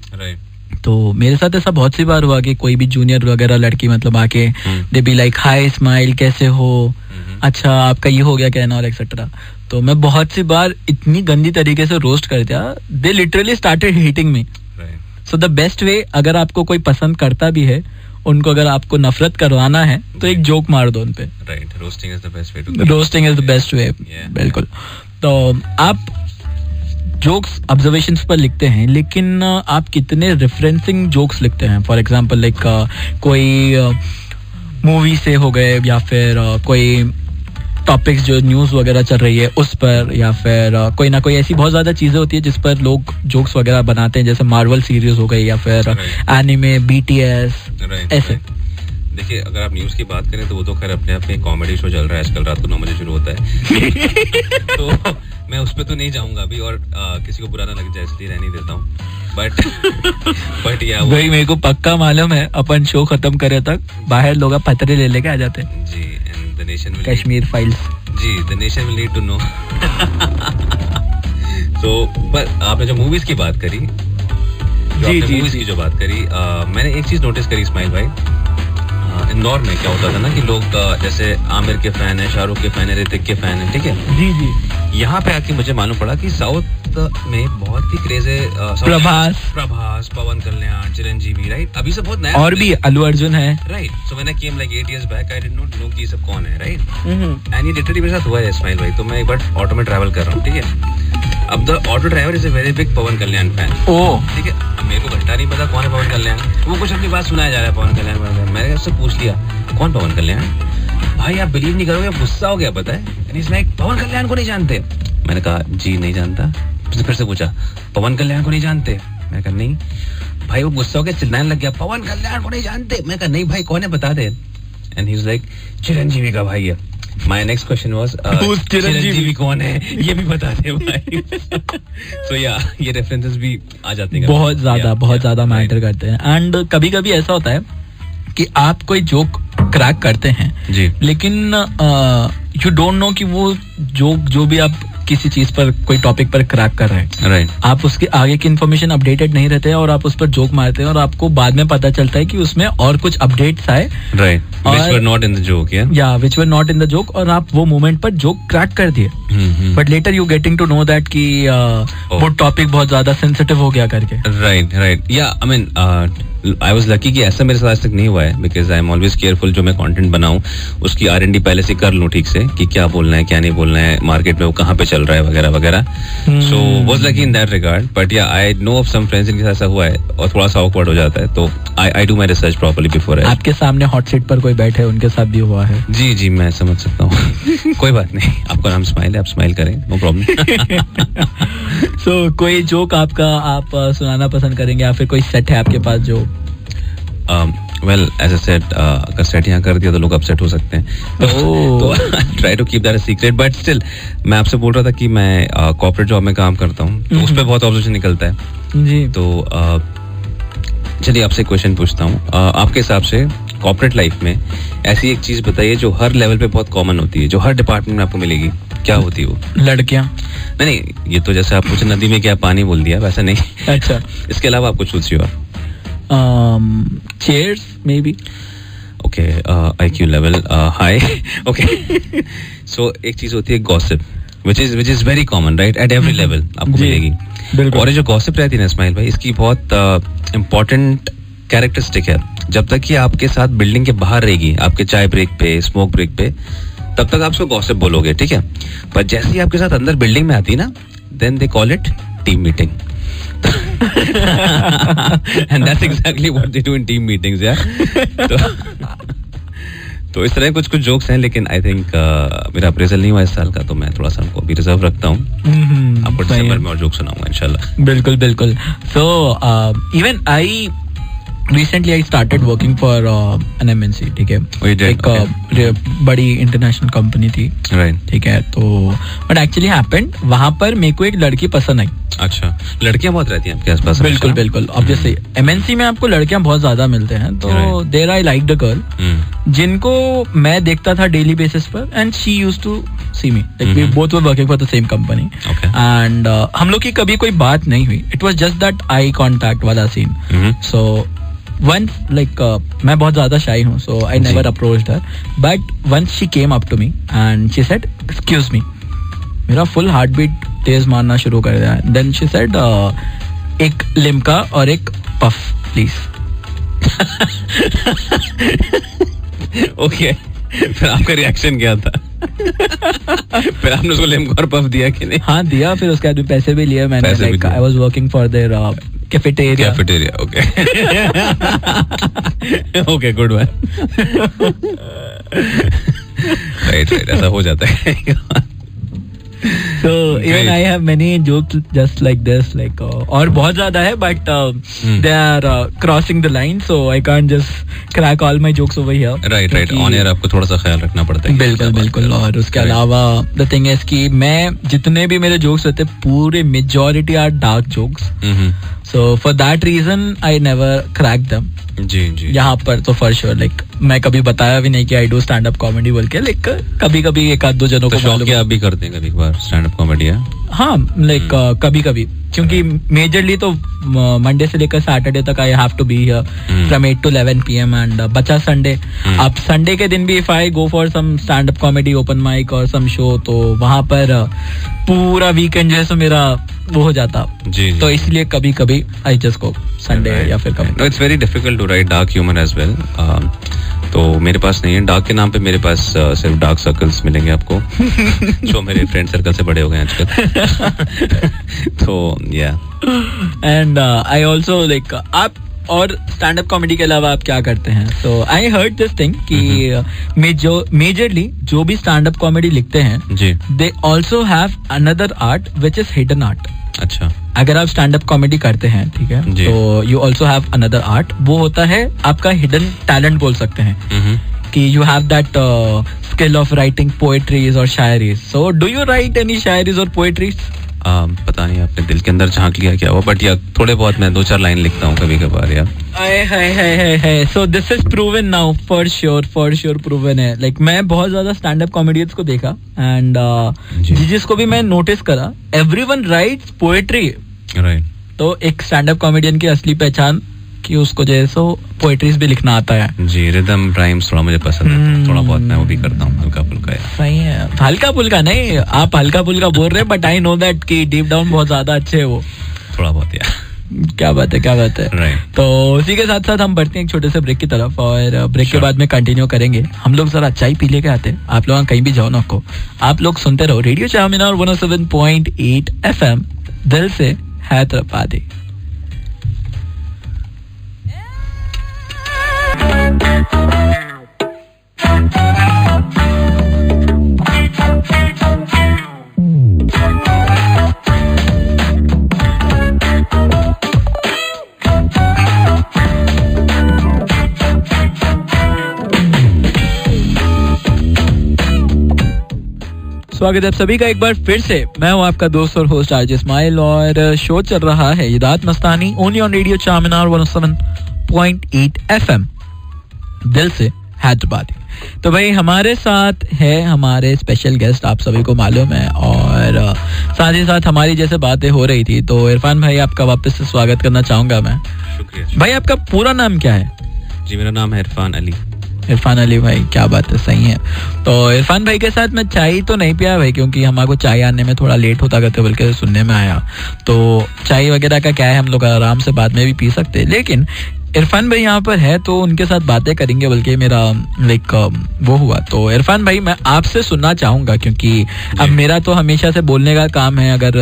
Speaker 1: तो मेरे साथ ऐसा बहुत सी बार हुआ कि कोई भी जूनियर वगैरह लड़की मतलब आके दे बी लाइक हाय स्माइल कैसे हो, अच्छा आपका ये हो गया कहना और एक्सेट्रा. तो मैं बहुत सी बार इतनी गंदी तरीके से रोस्ट कर दिया, they literally started hating me. So the best way, अगर आपको कोई पसंद करता भी है, उनको अगर आपको नफरत करवाना है तो एक जोक मार दो उनपे.
Speaker 2: Roasting is
Speaker 1: the best way. बिल्कुल. तो आप जोक्स ऑब्जर्वेशंस पर लिखते हैं, लेकिन आप कितने रेफरेंसिंग जोक्स लिखते हैं? फॉर एग्जांपल लाइक कोई मूवी से हो गए, या फिर कोई टॉपिक्स जो न्यूज़ वगैरह चल रही है उस पर, या फिर कोई ना कोई ऐसी बहुत ज़्यादा चीज़ें होती है जिस पर लोग जोक्स वगैरह बनाते हैं, जैसे मार्वल सीरीज हो गई या फिर एनिमे, BTS ऐसे.
Speaker 2: देखिए, अगर आप न्यूज़ की बात करें तो वो तो खैर अपने आप में कॉमेडी शो चल रहा है आजकल, रात को 9 बजे शुरू होता है. तो मैं उस पर तो नहीं जाऊंगा अभी, और किसी को बुरा ना लग जाए इसलिए रहने देता हूँ. बट या
Speaker 1: भाई मेरे को पक्का मालूम है, अपन शो खत्म करे तक बाहर लोग पत्थरे ले लेके आ जाते हैं.
Speaker 2: जी, and the nation will
Speaker 1: Kashmir Files. जी,
Speaker 2: the nation will need to know. तो पर आपने जो मूवीज की बात करी, मूवीज की जो बात करी, मैंने एक चीज नोटिस करी इस्माइल भाई. इंदौर में क्या होता था ना कि लोग जैसे आमिर के फैन है, शाहरुख के फैन है, ऋतिक के फैन है, ठीक है.
Speaker 1: जी.
Speaker 2: यहाँ पे आके मुझे मालूम पड़ा कि साउथ में बहुत ही क्रेज है. प्रभास, पवन कल्याण, चिरंजीवी, राइट. अभी से बहुत नया,
Speaker 1: और भी अल्लू अर्जुन है,
Speaker 2: right. So when I came like 8 years back, I did not know कि ये सब कौन है, राइट. एंड ये लिटरली मेरे साथ हुआ है इस्माइल भाई. तो मैं एक बार ऑटो में ट्रैवल कर रहा हूँ, ठीक है. अब the auto driver is a very big Pawan Kalyan fan. ठीक है. अब मेरे को घंटा नहीं पता कौन है पवन कल्याण. वो कुछ अपनी बात सुनाया जा रहा है पवन कल्याण. मैंने उससे पूछ लिया कौन पवन कल्याण. भाई आप बिलीव नहीं करोगे, गुस्सा हो गया, पता है. लाइक पवन कल्याण को नहीं जानते. मैंने कहा जी नहीं जानता. फिर से पूछा पवन कल्याण को नहीं जानते. मैंने कहा नहीं. भाई वो गुस्सा हो गया, चिल्लाने लग गया, पवन कल्याण को नहीं जानते. मैं कहा नहीं भाई कौन है बता दे. And he was like Chiranjeevi का भाई है. My next question was Chiranjeevi कौन है ये भी बता दे भाई. So yeah, ये रेफरेंसेस भी आ जाते हैं,
Speaker 1: बहुत ज्यादा मैटर करते हैं. एंड कभी कभी ऐसा होता है कि आप कोई जोक क्रैक करते हैं
Speaker 2: जी,
Speaker 1: लेकिन यू डोंट नो कि वो जोक जो भी आप किसी चीज पर, कोई टॉपिक पर क्रैक कर रहे हैं,
Speaker 2: राइट.
Speaker 1: आप उसके आगे की इन्फॉर्मेशन अपडेटेड नहीं रहते हैं और आप उस पर जोक मारते हैं और आपको बाद में पता चलता है कि उसमें और कुछ अपडेट्स आए,
Speaker 2: right, which were not in the joke,
Speaker 1: yeah, which were not in the joke, और आप वो मोमेंट पर जोक क्रैक कर दिए. But later you getting to know that कि वो टॉपिक बहुत ज्यादा सेंसिटिव हो गया करके.
Speaker 2: राइट. या I mean I was lucky कि ऐसा मेरे साथ आज तक नहीं हुआ है, because I am always careful. जो मैं कंटेंट बनाऊं उसकी R&D पहले से कर लूं ठीक से, कि क्या बोलना है क्या नहीं बोलना है, मार्केट में वो कहाँ पे चल रहा है वगैरह वगैरह. So was lucky in that regard. But yeah I know of some friends जिनके साथ ऐसा हुआ है और थोड़ा सा ऑकवर्ड हो जाता है, तो I do my research properly before.
Speaker 1: आपके सामने हॉट सीट पर कोई बैठे उनके साथ भी हुआ है?
Speaker 2: जी मैं समझ सकता हूँ. कोई बात नहीं, आपका नाम स्माइल है, आप स्माइल करें, नो प्रॉब्लम.
Speaker 1: सो कोई जोक आपका आप सुनाना पसंद करेंगे, या फिर कोई सेट है आपके पास जो?
Speaker 2: वेल एज अ सेट, अगर सेट यहाँ कर दिया तो लोग अपसेट हो सकते हैं, तो try to keep that a secret. But still मैं आपसे बोल रहा था कि मैं कॉर्पोरेट जॉब में काम करता हूँ, तो उस पर बहुत ऑब्जर्वेशन निकलता है
Speaker 1: जी.
Speaker 2: तो चलिए आपसे क्वेश्चन पूछता हूँ. आपके हिसाब से कॉर्पोरेट लाइफ में ऐसी एक चीज बताइए जो हर लेवल पे बहुत कॉमन होती है, जो हर डिपार्टमेंट में आपको मिलेगी. क्या होती है वो?
Speaker 1: लड़कियां?
Speaker 2: नहीं, ये तो जैसे आप पूछे नदी में क्या पानी बोल दिया, वैसा नहीं.
Speaker 1: अच्छा.
Speaker 2: इसके अलावा आप कुछ सोचिए. और
Speaker 1: chairs maybe.
Speaker 2: Okay, IQ level high. Okay. So एक चीज होती है gossip, which is very common, right? At every level आपको मिलेगी. और ये जो gossip रहती है ना इस्माइल भाई, इसकी बहुत important characteristic है. जब तक कि आपके साथ बिल्डिंग के बाहर रहेगी, आपके चाय ब्रेक पे, स्मोक ब्रेक पे, तब तक आप उसको gossip बोलोगे, ठीक है. पर जैसे ही आपके साथ अंदर बिल्डिंग में आती है ना, then they call it team meeting. And that's exactly what they do in team meetings, yeah. तो इस तरह कुछ जोक्स हैं, लेकिन आई थिंक मेरा अप्रेजल नहीं हुआ इस साल का, तो मैं थोड़ा सा हमको भी रिजर्व रखता हूँ. आपको दिसंबर में और जोक सुनाऊंगा इंशाल्लाह.
Speaker 1: बिल्कुल बिल्कुल. So even I recently I started working for an MNC, ठीक है. एक बड़ी इंटरनेशनल कंपनी थी, ठीक है. तो बट एक्चुअली हैपेंड, वहाँ पर मेरे को एक लड़की पसंद आई.
Speaker 2: अच्छा, लड़कियाँ बहुत रहती हैं आपके आसपास?
Speaker 1: बिल्कुल बिल्कुल. ऑब्वियसली MNC में आपको लड़कियाँ बहुत ज्यादा मिलते हैं, तो there I like the girl जिनको मैं देखता था डेली बेसिस पर, and she used to see me, like we both were working for the same company, and हम लोग की कभी कोई बात नहीं हुई. It was just that eye contact वाला सीन. सो once मैं बहुत ज्यादा shy हूँ, so I never approached her, but once she came up to me and she said excuse me, मेरा full heartbeat तेज मारना शुरू कर दिया. then she said एक लिम्का और एक puff please.
Speaker 2: Okay, फिर आपका रिएक्शन क्या था? फिर आपने उसको लिम्का और पफ दिया कि नहीं?
Speaker 1: हाँ दिया. फिर उसके बाद भी पैसे भी लिए मैंने. like I was working for their cafeteria.
Speaker 2: Okay. Okay, good one. Right. ऐसा हो जाता है.
Speaker 1: So even I have many jokes just like this, like और बहुत ज़्यादा है, but they are crossing the line, so I can't just crack all my jokes over here.
Speaker 2: Right. On air आपको थोड़ा सा ख्याल रखना पड़ता है.
Speaker 1: बिल्कुल. और उसके अलावा the thing is कि मैं जितने भी मेरे jokes होते पूरे majority are dark jokes. So for that reason I never cracked them.
Speaker 2: जी.
Speaker 1: यहाँ पर तो for sure, like मैं कभी बताया भी नहीं कि I do stand up comedy बोल के, like कभी एक आध दो जनों को
Speaker 2: मालूम. आप भी करते हैं कभी कभार stand up comedy?
Speaker 1: हाँ, like कभी क्योंकि मेजरली तो मंडे से लेकर सैटरडे तक I have to be here from 8 to 11 PM, and बचा संडे. अब संडे के दिन भी if I go for some stand up comedy open mic और सम शो, तो वहां पर पूरा वीकेंड जो है सो मेरा वो हो जाता.
Speaker 2: जी.
Speaker 1: तो इसलिए कभी आई जस्ट गो संडे या फिर कभी.
Speaker 2: It's very difficult to write dark humour as well. तो मेरे पास नहीं है. डार्क के नाम पे मेरे पास सिर्फ डार्क सर्कल्स मिलेंगे आपको जो मेरे फ्रेंड सर्कल से बड़े हो गए आजकल. तो या
Speaker 1: एंड आई ऑल्सो लाइक आप और स्टैंड अप कॉमेडी के अलावा आप क्या करते हैं? सो आई हर्ड दिस थिंग कि मेजरली जो भी स्टैंड अप कॉमेडी लिखते हैं they also have another art which is hidden art.
Speaker 2: अच्छा,
Speaker 1: अगर आप स्टैंड अप कॉमेडी करते हैं, ठीक है, तो you also have another art. वो होता है आपका हिडन टैलेंट बोल सकते हैं कि you have that skill of writing poetries और shayaris. So do you write any shayaris और पोएट्रीज?
Speaker 2: पता नहीं, आपने दिल के अंदर झांक लिया क्या हुआ, बट या थोड़े बहुत मैं 2-4 लाइन लिखता हूँ कभी कभार यार.
Speaker 1: So this is proven now, for sure proven है. लाइक मैं बहुत ज्यादा स्टैंड अप कॉमेडियंस को देखा, एंड जिसको भी मैं नोटिस करा, एवरीवन राइट्स पोएट्री.
Speaker 2: राइट.
Speaker 1: तो एक स्टैंड अप कॉमेडियन की असली पहचान कि उसको जो है सो पोएट्रीज भी लिखना आता है.
Speaker 2: जी, रिदम राइम्स थोड़ा मुझे पसंद है, थोड़ा बहुत मैं वो भी करता हूँ, हल्का फुल्का.
Speaker 1: सही है, हल्का फुल्का नहीं, आप हल्का फुल्का बोल रहे हैं, बट आई नो दैट कि डीप डाउन बहुत ज्यादा अच्छे है वो.
Speaker 2: थोड़ा बहुत यार.
Speaker 1: क्या बात है.
Speaker 2: Right.
Speaker 1: तो उसी के साथ साथ हम बढ़ते हैं एक छोटे से ब्रेक की तरफ, और ब्रेक के बाद में कंटिन्यू करेंगे. हम लोग जरा चाय पी लेके आते हैं. आप लोग कहीं भी जाओ ना को, आप लोग सुनते रहो रेडियो चामिनार 107.8 FM, दिल से हैदराबादी. स्वागत है आप सभी का एक बार फिर से. मैं हूं आपका दोस्त और होस्ट आरजे इस्माइल, और शो चल रहा है ये Raat Mastani only on radio चामिनार 107.8 FM, दिल से हैदराबादी. तो भाई हमारे साथ है हमारे स्पेशल गेस्ट, आप सभी को मालूम है, और साथ ही साथ हमारी जैसे बातें हो रही थी, तो इरफान भाई आपका वापस से स्वागत करना चाहूंगा मैं.
Speaker 2: शुक्रिया
Speaker 1: भाई. आपका पूरा नाम क्या है?
Speaker 2: जी, मेरा नाम है इरफान अली.
Speaker 1: इरफान अली भाई, क्या बात है, सही है. तो इरफान भाई के साथ मैं चाय तो नहीं पिया भाई, क्योंकि हमारे चाय आने में थोड़ा लेट होता करते, बल्कि सुनने में आया. तो चाय वगैरह का क्या है, हम लोग आराम से बाद में भी पी सकते हैं, लेकिन इरफान भाई यहाँ पर है तो उनके साथ बातें करेंगे, बल्कि मेरा लाइक वो हुआ तो इरफान भाई मैं आपसे सुनना चाहूँगा, क्योंकि अब मेरा तो हमेशा से बोलने का काम है। अगर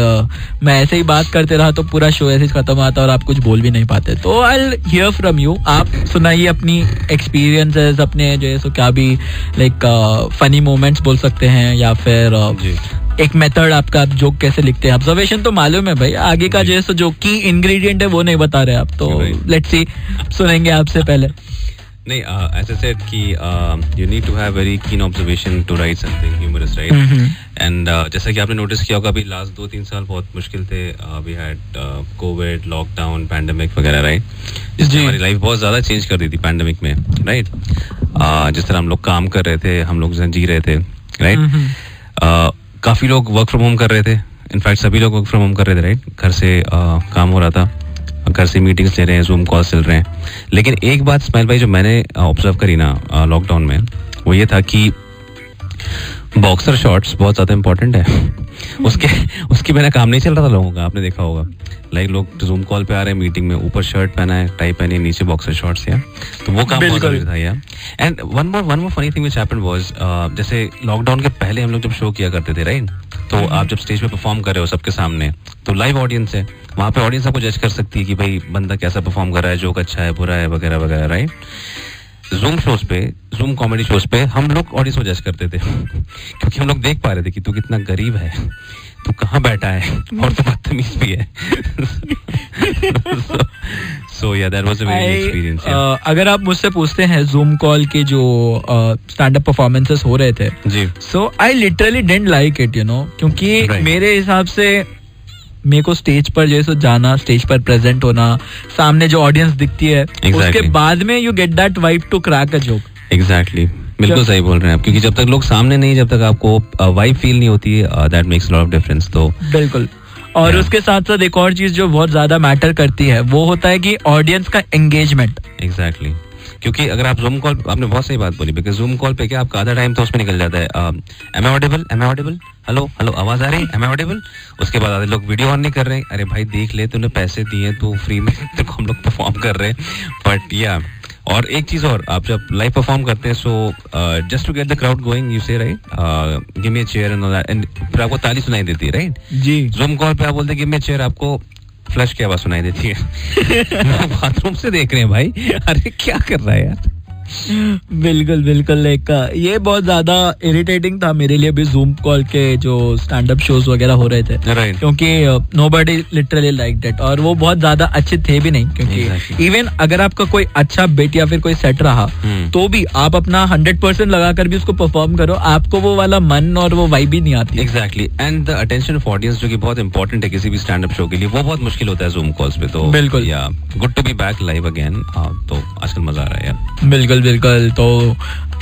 Speaker 1: मैं ऐसे ही बात करते रहा तो पूरा शो ऐसे ही खत्म आता और आप कुछ बोल भी नहीं पाते। तो I will hear from you, आप सुनाइए अपनी एक्सपीरियंसेस, अपने जो है सो क्या भी लाइक फनी मोमेंट्स बोल सकते हैं, या फिर एक मेथड आपका, आप जोक कैसे लिखते हैं। ऑब्जर्वेशन तो मालूम है भाई, आगे का जो है सो जो की इंग्रेडिएंट है वो नहीं बता रहे आप, तो लेट्स सी, सुनेंगे आपसे पहले।
Speaker 2: नहीं, as I said कि you need to have very keen observation to write something humorous, right? And जैसा कि आपने नोटिस किया होगा अभी लास्ट 2-3 साल बहुत मुश्किल थे। We had Covid, lockdown, pandemic वगैरह, राइट? जिसने हमारी लाइफ बहुत ज़्यादा चेंज कर दी थी पैंडेमिक में, राइट? जिस तरह हम लोग काम कर रहे थे, हम लोग जी रहे थे, राइट? काफ़ी लोग वर्क फ्रॉम होम कर रहे थे, इनफैक्ट सभी लोग वर्क फ्रॉम होम कर रहे थे, राइट? घर से काम हो रहा था, घर से मीटिंग्स ले रहे हैं, जूम कॉल्स चल रहे हैं। लेकिन एक बात स्माइल भाई जो मैंने ऑब्जर्व करी ना लॉकडाउन में, वो ये था कि बॉक्सर शॉर्ट्स बहुत ज़्यादा इंपॉर्टेंट है। उसके बिना काम नहीं चल रहा था लोगों का, आपने देखा होगा। लाइक लोग जूम कॉल पे आ रहे हैं, मीटिंग में ऊपर शर्ट पहना है, टाई पहनी है, नीचे बॉक्सर शॉर्ट्स, या तो वो काम बहुत जरूरी था यार। And one more funny thing which happened was, जैसे लॉकडाउन के पहले हम लोग जब शो किया करते थे, राइट? तो आप जब स्टेज पे परफॉर्म कर रहे हो सबके सामने, तो लाइव ऑडियंस है, वहाँ पे ऑडियंस आपको जज कर सकती है कि भाई बंदा कैसा परफॉर्म कर रहा है, जोक अच्छा है, बुरा है, वगैरह वगैरह, राइट? जूम शोज पे, जूम कॉमेडी शोज पे हम लोग ऑडियंस को जज करते थे क्योंकि हम लोग देख पा रहे थे कि तू कितना गरीब है, तू कहाँ बैठा है, और तो बदतमीज भी है। So yeah, that was a very new experience.
Speaker 1: अगर आप मुझसे पूछते हैं जूम कॉल के जो स्टैंड अप परफॉर्मेंसेस हो रहे थे
Speaker 2: जी,
Speaker 1: so I literally didn't like it, you know, क्योंकि मेरे हिसाब से मेरे को स्टेज पर जैसे जाना, स्टेज पर प्रेजेंट होना, सामने जो ऑडियंस दिखती है, उसके बाद में you get that vibe to crack a joke.
Speaker 2: Exactly, बिल्कुल सही बोल रहे हैं आप, क्योंकि जब तक लोग सामने नहीं, जब तक आपको वाइब फील नहीं होती, that makes lot of difference. तो बिल्कुल,
Speaker 1: और उसके साथ साथ एक और चीज जो बहुत ज्यादा मैटर करती है वो होता है कि ऑडियंस का एंगेजमेंट।
Speaker 2: एग्जैक्टली, क्योंकि अगर आप जूम कॉल, आपने बहुत सही बात बोली, बिकॉज जूम कॉल पे क्या आपका आधा टाइम तो उसमें निकल जाता है, am I audible, am I audible, hello hello, आवाज आ रही है, एम आई ऑडिबल। उसके बाद आधे लोग वीडियो ऑन नहीं कर रहे हैं, अरे भाई देख ले, तूने पैसे दिए, तू फ्री में तो हम लोग परफॉर्म कर रहे हैं। बट या, और एक चीज और, आप जब लाइव परफॉर्म करते हैं, so just to get the crowd going, you say right, give me a chair and all that, and फिर आपको ताली सुनाई देती है, राइट
Speaker 1: जी।
Speaker 2: जूम कॉल पे आप बोलते हैं गिव मी अ चेयर, आपको फ्लश की आवाज सुनाई देती है। बाथरूम से देख रहे हैं भाई, अरे क्या कर रहा है यार।
Speaker 1: बिल्कुल बिल्कुल, लाइक ये बहुत ज्यादा इरिटेटिंग था मेरे लिए भी, जूम कॉल के जो स्टैंड अप शोज वगैरह हो रहे थे, क्योंकि नोबडी लिटरली लाइक्ड इट, और वो बहुत ज्यादा अच्छे थे भी नहीं, क्योंकि इवन अगर आपका कोई अच्छा बिट या फिर कोई सेट रहा तो भी आप अपना 100% लगाकर भी उसको परफॉर्म करो, आपको वो वाला मन और वो वाइब भी नहीं आती।
Speaker 2: Exactly, and the attention of audience जो कि बहुत इंपॉर्टेंट है किसी भी स्टैंड अप शो के लिए, वो बहुत मुश्किल होता है जूम कॉल्स पे। तो
Speaker 1: बिल्कुल,
Speaker 2: yeah good to be back live again, तो आजकल मजा आ रहा है यार।
Speaker 1: बिल्कुल बिल्कुल। तो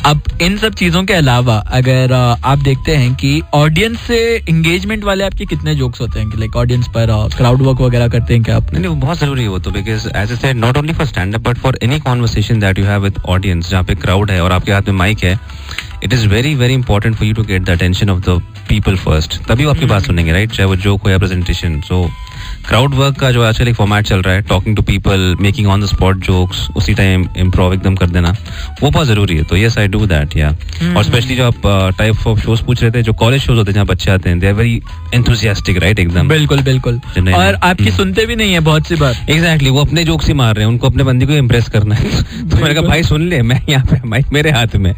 Speaker 1: अब इन सब चीजों के अलावा अगर आप देखते हैं कि ऑडियंस से एंगेजमेंट वाले आपके कितने जोक्स होते हैं, कि लाइक ऑडियंस पर क्राउड वर्क वगैरह करते हैं क्या आप?
Speaker 2: नहीं, वो बहुत जरूरी है वो तो, because as I said, not only for stand up but for any conversation that you have with audience, जहाँ पे क्राउड है और आपके हाथ में माइक है, it is very very important for you to get the attention of the people first, तभी वो आपकी बात सुनेंगे, राइट? चाहे वो जोक हो या प्रेजेंटेशन। सो क्राउड वर्क का जो आजकल एक फॉर्मेट चल रहा है, talking to people, making on the spot jokes, उसी टाइम इम्प्रोव एकदम कर देना, वो बहुत जरूरी है। तो यस, आई डू दैट, या। और स्पेशली जो आप टाइप ऑफ शोज पूछ रहे थे, जो कॉलेज शोज होते हैं जहाँ बच्चे आते हैं, they are very enthusiastic, right? एकदम
Speaker 1: बिल्कुल बिल्कुल, और आपकी सुनते भी नहीं है बहुत सी बार।
Speaker 2: एग्जैक्टली, वो अपने जोक्स ही मार रहे हैं, उनको अपने बंदे को इम्प्रेस करना है। तो मैंने कहा भाई सुन ले, मैं यहाँ पे, माइक मेरे हाथ में।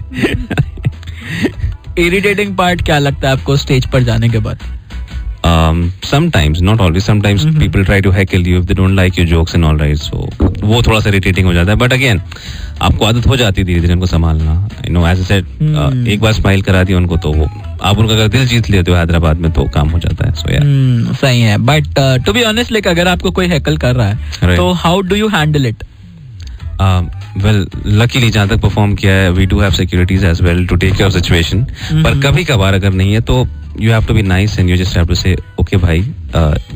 Speaker 1: इरिटेटिंग पार्ट क्या लगता है आपको स्टेज पर जाने के बाद?
Speaker 2: Sometimes, not always, sometimes people try to heckle you if they don't like your jokes and all, right? So वो थोड़ा सा irritating हो जाता है, but again आपको आदत हो जाती है धीरे धीरे उनको संभालना, you know, as I said, एक बार स्माइल करा दी उनको, तो वो आप उनका अगर दिल जीत लेते हो हैदराबाद में, तो काम हो जाता है। So yeah,
Speaker 1: सही है, but to be honest, like अगर आपको कोई heckle कर रहा है, तो how do you handle it?
Speaker 2: Well, luckily जहाँ तक परफॉर्म किया है, we do have securities as well to take care of situation. पर कभी कभार अगर नहीं है तो you have to be nice and you just have to say, okay भाई,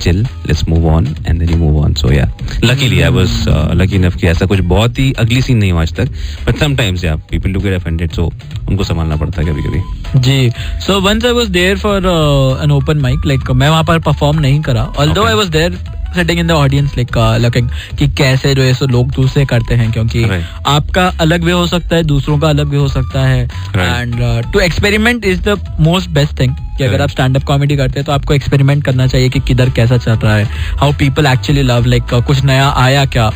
Speaker 2: chill, let's move on, and then you move on. So yeah, luckily I was lucky enough कि ऐसा कुछ बहुत ही अगली सीन नहीं हुआ आज तक, but sometimes yeah, people do get offended, so उनको संभालना पड़ता है कभी कभी।
Speaker 1: जी, so once I was there for an open mic, like मैं वहाँ पर परफॉर्म नहीं करा, although I was there sitting in the audience like looking कि कैसे जो है सो लोग दूसरे करते हैं, क्योंकि आपका अलग वे हो सकता है, दूसरों का अलग वे हो सकता है, and to experiment is the most best thing कि अगर आप स्टैंड अप कॉमेडी करते हैं तो आपको एक्सपेरिमेंट करना चाहिए कि किधर कैसा चल रहा है, how people actually love, like कुछ नया आया क्या.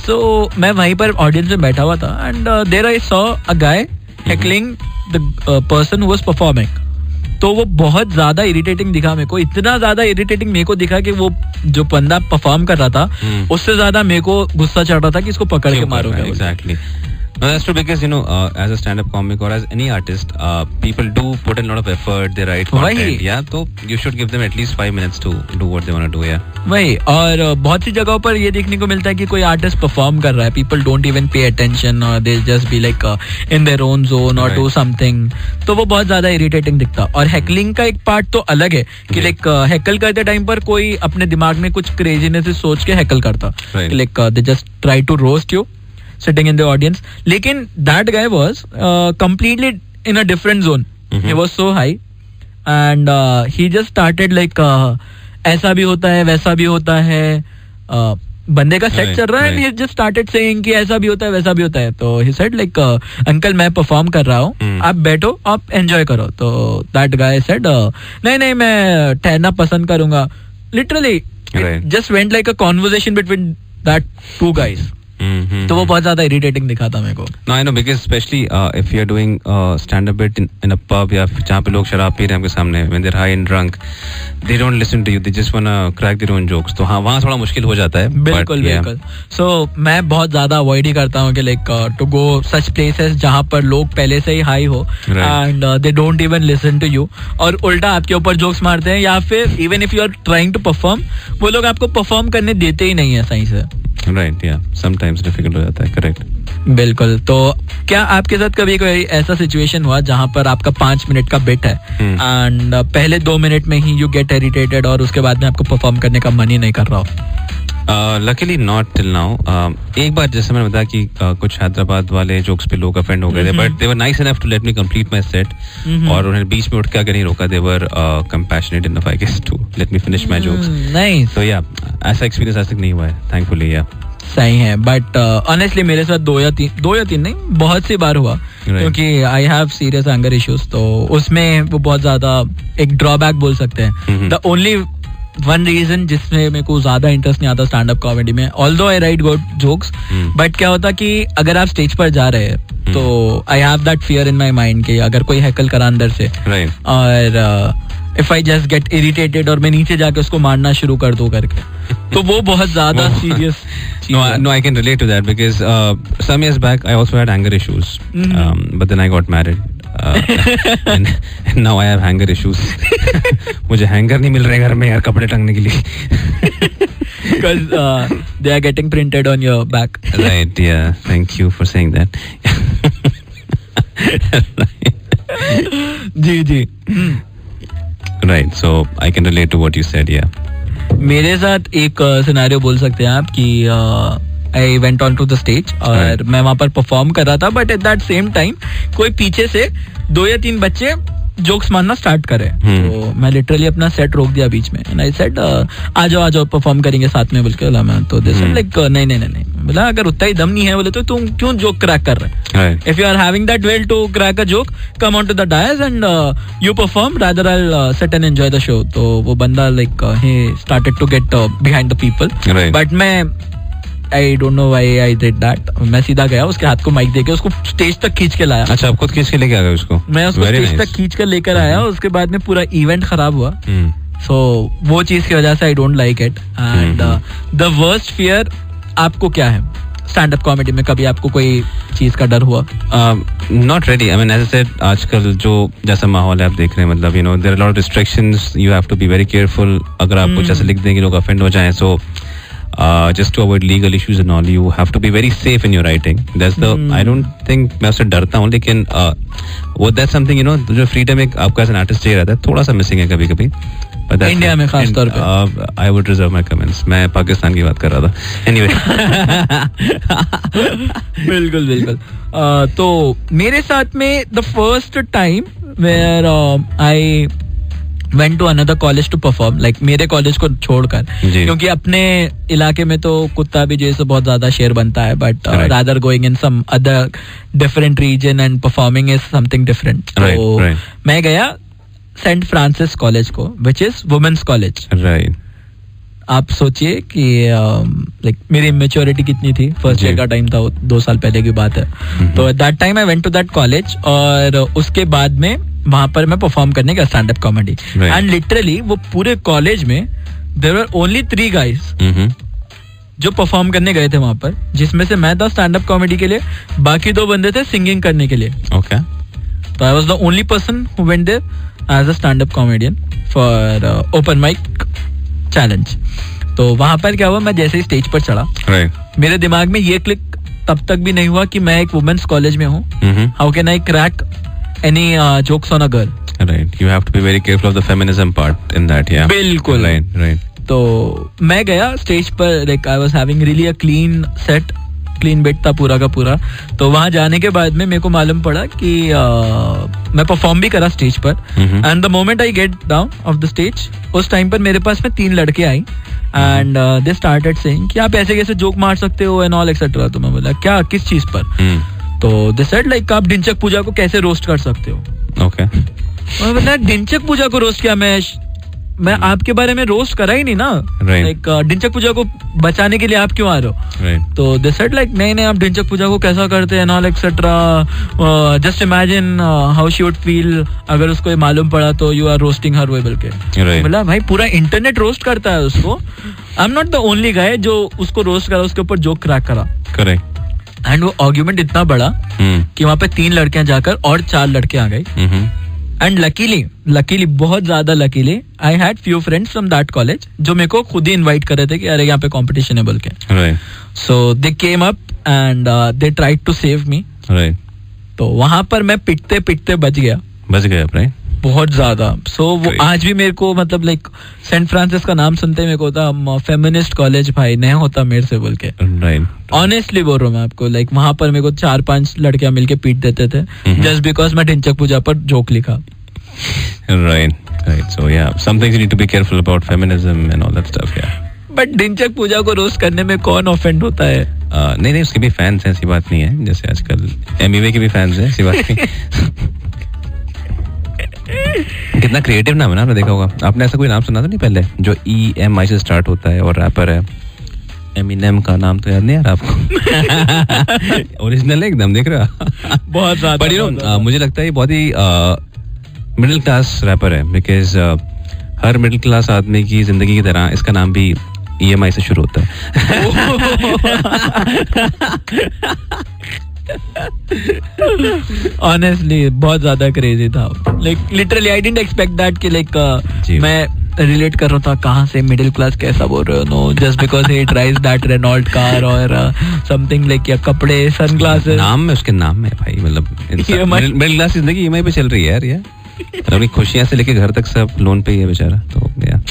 Speaker 1: सो मैं वहीं पर ऑडियंस में बैठा हुआ था and there I saw a guy heckling the person who was performing. तो वो बहुत ज्यादा इरिटेटिंग दिखा मेरे को, इतना ज्यादा इरिटेटिंग मेरे को दिखा कि वो जो बंदा परफॉर्म कर रहा था उससे ज्यादा मेरे को गुस्सा चढ़ रहा था कि इसको पकड़ के मारोगे.
Speaker 2: Exactly. No, that's true because as a stand-up comic or as any artist, people do put in a lot of effort. They write content, yeah. So you should give them at least 5 minutes to do what they want to do, yeah.
Speaker 1: वही, और बहुत सी जगहों पर ये देखने को मिलता है कि कोई आर्टिस्ट परफॉर्म कर रहा है, people don't even pay attention or they just be like in their own zone or do something. तो वो बहुत ज्यादा इरिटेटिंग दिखता. और हैकलिंग का एक पार्ट तो अलग है कि लाइक हैकल करते टाइम पर कोई अपने दिमाग में कुछ क्रेजीनेस सोच के हैकल करता, like they just try to roast you sitting in the audience. लेकिन that guy was completely in a different zone. He was so high and he just started like ऐसा भी होता है, वैसा भी होता है. बंदे का सेट चल रहा है and he just started saying कि ऐसा भी होता है, वैसा भी होता है. तो he said like अंकल मैं परफॉर्म कर रहा हूँ, आप बैठो, आप एंजॉय करो. तो that guy said नहीं मैं ठहरना पसंद करूंगा. Literally it just went like a conversation between that two guys. तो वो बहुत ज्यादा इरिटेटिंग दिखा था मेरे को.
Speaker 2: No, I know because especially if you are doing stand up bit in a pub या जहाँ पे लोग शराब पी रहे हैं आपके सामने, when they're high and drunk, they don't listen to you, they just wanna crack their own jokes. तो हाँ वहाँ थोड़ा मुश्किल हो जाता है.
Speaker 1: बिल्कुल बिल्कुल. So मैं बहुत ज्यादा अवॉइड ही करता हूँ कि like to go such places जहाँ पर लोग पहले से ही हाई हो and they don't even listen to you और उल्टा आपके ऊपर जोक्स मारते हैं, या फिर even if you are trying to perform वो लोग आपको परफॉर्म करने देते ही नहीं है सही से.
Speaker 2: Right, yeah. Sometimes difficult हो जाता है, correct.
Speaker 1: बिल्कुल. तो क्या आपके साथ कभी कोई ऐसा सिचुएशन हुआ जहाँ पर आपका 5 मिनट का बिट है एंड पहले 2 मिनट में ही यू गेट इरिटेटेड और उसके बाद में आपको परफॉर्म करने का मन ही नहीं कर रहा हो?
Speaker 2: Luckily not till now. एक बार जैसे मैंने बताया कि कुछ हैदराबाद वाले जोक्स पे लोग ऑफेंड हो गए थे, but they were nice enough to let me complete my set और उन्होंने बीच में उठ के आगे नहीं रोका. They were compassionate enough I guess to let me finish my jokes.
Speaker 1: Nice.
Speaker 2: तो या ऐसा एक्सपीरियंस आज तक नहीं हुआ है थैंकफुली. या
Speaker 1: सही है, बट ऑनेस्टली मेरे साथ 2 या 3 नहीं बहुत सी बार हुआ क्योंकि I have serious anger issues. तो उसमें वो बहुत ज्यादा एक ड्रॉबैक बोल सकते हैं. द ओनली वन रीजन जिसमें मेरे को ज्यादा इंटरेस्ट नहीं आता स्टैंड अप कॉमेडी में, although I right good jokes, but क्या होता कि अगर आप स्टेज पर जा रहे हैं तो I have that fear in my mind कि अगर कोई हैकल करा अंदर से और if I just get irritated और मैं नीचे जाके उसको मारना शुरू कर दूं करके, तो वो बहुत ज्यादा serious.
Speaker 2: No, I can relate to that because some years back I also had anger issues, but then I got married. And now I have hanger issues. मुझे हैंगर नहीं मिल रहे घर में यार कपड़े टंगने के लिए.
Speaker 1: Because they are getting printed on your back.
Speaker 2: Right, yeah. Thank you for saying that.
Speaker 1: Ji.
Speaker 2: Right, so I can relate to what you said, yeah.
Speaker 1: मेरे साथ एक सिनेरियो बोल सकते हैं आप कि I went on to the stage और मैं वहाँ पर परफॉर्म कर रहा था, but at that same time कोई पीछे से 2 या 3 बच्चे जोक्स मारना स्टार्ट करे. तो मैं लिटरली अपना सेट रोक दिया बीच में एंड आई सेड आ जाओ परफॉर्म करेंगे साथ में बोल के बोला मैं. तो दे सेड लाइक नहीं बोला अगर उतना ही दम नहीं है बोले तो तुम क्यों जोक क्रैक कर रहे हैं? If you are having that will to crack a joke come on to the dais and you perform rather I sit and enjoy the show. तो वो बंदा like he started to get behind the people, but मैं I don't know why I did that. मैं सीधा गया उसके हाथ को माइक देके उसको स्टेज तक खींच के लाया.
Speaker 2: अच्छा, आप खुद खींच के लेके आ गए उसको?
Speaker 1: मैं उसको स्टेज तक खींच कर लेकर आया. उसके बाद में पूरा इवेंट खराब हुआ. सो वो चीज की वजह से I don't like it. And the worst fear आपको क्या है स्टैंड अप कॉमेडी में? कभी आपको कोई चीज का डर हुआ?
Speaker 2: Not ready. I mean as I said आजकल जो जैसा माहौल है आप देख रहे हैं, मतलब you know there are lot of restrictions, you have to be very careful. अगर आप कुछ ऐसे लिख दें कि लोग ऑफेंड हो जाएं, सो just to avoid legal issues and all, you have to be very safe in your writing. That's the I don't think मैं उससे डरता हूँ, लेकिन वो that's something you know जो freedom एक आपका as an artist चाहिए रहता है, थोड़ा सा missing है कभी कभी.
Speaker 1: इंडिया में खास तौर पे.
Speaker 2: I would reserve my comments. मैं पाकिस्तान की बात कर रहा था. Anyway.
Speaker 1: बिल्कुल. तो मेरे साथ में the first time where I went to another college to perform, like मेरे कॉलेज को छोड़कर, क्योंकि अपने इलाके में तो कुत्ता भी जैसे बहुत ज्यादा शेयर बनता है, but rather going in some other different region and performing is something different. तो मैं गया सेंट फ्रांसिस कॉलेज को, which is women's college. आप सोचिए कि लाइक मेरी मेच्योरिटी कितनी थी, फर्स्ट ईयर का टाइम था, 2 साल पहले की बात है. तो at that time I went to that college, और उसके बाद में वहां पर मैं परफॉर्म करने का stand up comedy. And literally वो पूरे कॉलेज में देयर वर ओनली 3 गाइज जो परफॉर्म करने गए थे वहां पर, जिसमें से मैं था स्टैंड अप कॉमेडी के लिए, बाकी 2 बंदे थे सिंगिंग करने के लिए. ओके, तो I was the only person who went there as a stand up comedian for open mic challenge. तो वहां पर क्या हुआ, मैं जैसे ही स्टेज पर चढ़ा, मेरे दिमाग में ये क्लिक तब तक भी नहीं हुआ कि मैं एक वुमेन्स कॉलेज में हूँ. How can I crack any jokes on a girl?
Speaker 2: Right, you have to be very careful of the feminism part in that. Yeah,
Speaker 1: बिल्कुल.
Speaker 2: Right.
Speaker 1: तो मैं गया स्टेज पर, like I was having really a clean set, clean bit था पूरा का पूरा. तो वहां जाने के बाद में मेरे को मालूम पड़ा कि मैं परफॉर्म भी करा स्टेज पर. And the moment I get down of the stage, उस टाइम पर मेरे पास में 3 लड़के आई एंड दे स्टार्टेड सेइंग कि आप ऐसे कैसे जोक मार सकते हो एंड ऑल एक्सेट्रा. तो मैं बोला क्या, किस चीज पर? तो दे सेड लाइक आप ढिंचक पूजा को कैसे रोस्ट कर सकते हो.
Speaker 2: ओके,
Speaker 1: मैं बोला ढिंचक पूजा को रोस्ट किया? मैं आपके बारे में रोस्ट करा ही नहीं ना. लाइक ढिंचक पूजा को बचाने के लिए आप क्यों आ रहे हो? तो दे सेड लाइक नहीं आप ढिंचक पूजा को कैसा करते हैं all etcetera. Just imagine how she would feel अगर उसको ये मालूम पड़ा तो यू आर रोस्टिंग हर वे बोल के. बोला भाई पूरा इंटरनेट रोस्ट करता है उसको. I am not the only guy जो उसको रोस्ट करा, उसके ऊपर जोक क्रैक करा.
Speaker 2: करेक्ट.
Speaker 1: एंड वो आर्ग्यूमेंट इतना बड़ा कि वहां पे 3 लड़कियां जाकर और 4 लड़के आ गए. एंड लकीली बहुत ज्यादा luckily I had few friends from that college जो मेरे को खुद ही इनवाइट कर रहे थे कि अरे यहाँ पे कंपटीशन है बोल के. So they came up and they tried to save me. तो वहां पर मैं पिटते बच गया. राइट, बहुत ज्यादा. सो वो आज भी मेरे को मतलब लाइक सेंट फ्रांसिस का नाम सुनते ही मेरे को होता फेमिनिस्ट कॉलेज भाई नहीं होता मेरे से बोल के. ऑनेस्टली बोल रहा हूँ मैं आपको, लाइक वहां पर मेरे को 4-5 लड़कियां मिलके पीट देते थे जस्ट बिकॉज मैं ढिंचक पूजा पर जोक लिखा.
Speaker 2: Right. So yeah, some things you need to be careful about feminism and all that stuff. Yeah.
Speaker 1: But Dhinchak Pooja को रोस्ट करने में कौन ऑफेंड होता है?
Speaker 2: नहीं उसके भी फैंस हैं, ऐसी बात नहीं है. जैसे आजकल एमईवे के भी फैंस हैं, ऐसी बात नहीं. कितना क्रिएटिव नाम है ना, आपने देखा होगा. आपने ऐसा कोई नाम सुना था नहीं पहले जो EMI से स्टार्ट होता है और रैपर है? एमिनेम का नाम तो याद नहीं यार आपको? ओरिजिनल है एकदम, देख रहा.
Speaker 1: बहुत ज्यादा.
Speaker 2: बट यू नो मुझे लगता है ये बहुत ही मिडिल क्लास रैपर है, बिकॉज हर मिडिल क्लास आदमी की जिंदगी की तरह इसका नाम भी EMI से शुरू होता है.
Speaker 1: ऑनेस्टली बहुत ज्यादा क्रेजी था. Like literally I didn't expect that कि लाइक मैं रिलेट कर रहा था कहाँ से मिडिल क्लास कैसा बोल रहे हो. No, just because he drives that Renault car और समथिंग लाइक या कपड़े सनग्लासेस नाम में, उसके नाम में भाई. मतलब मिडिल क्लास जिंदगी EMI पे चल रही है यार. ये अपनी खुशियां से लेके घर तक सब लोन पे ही है बेचारा. तो यार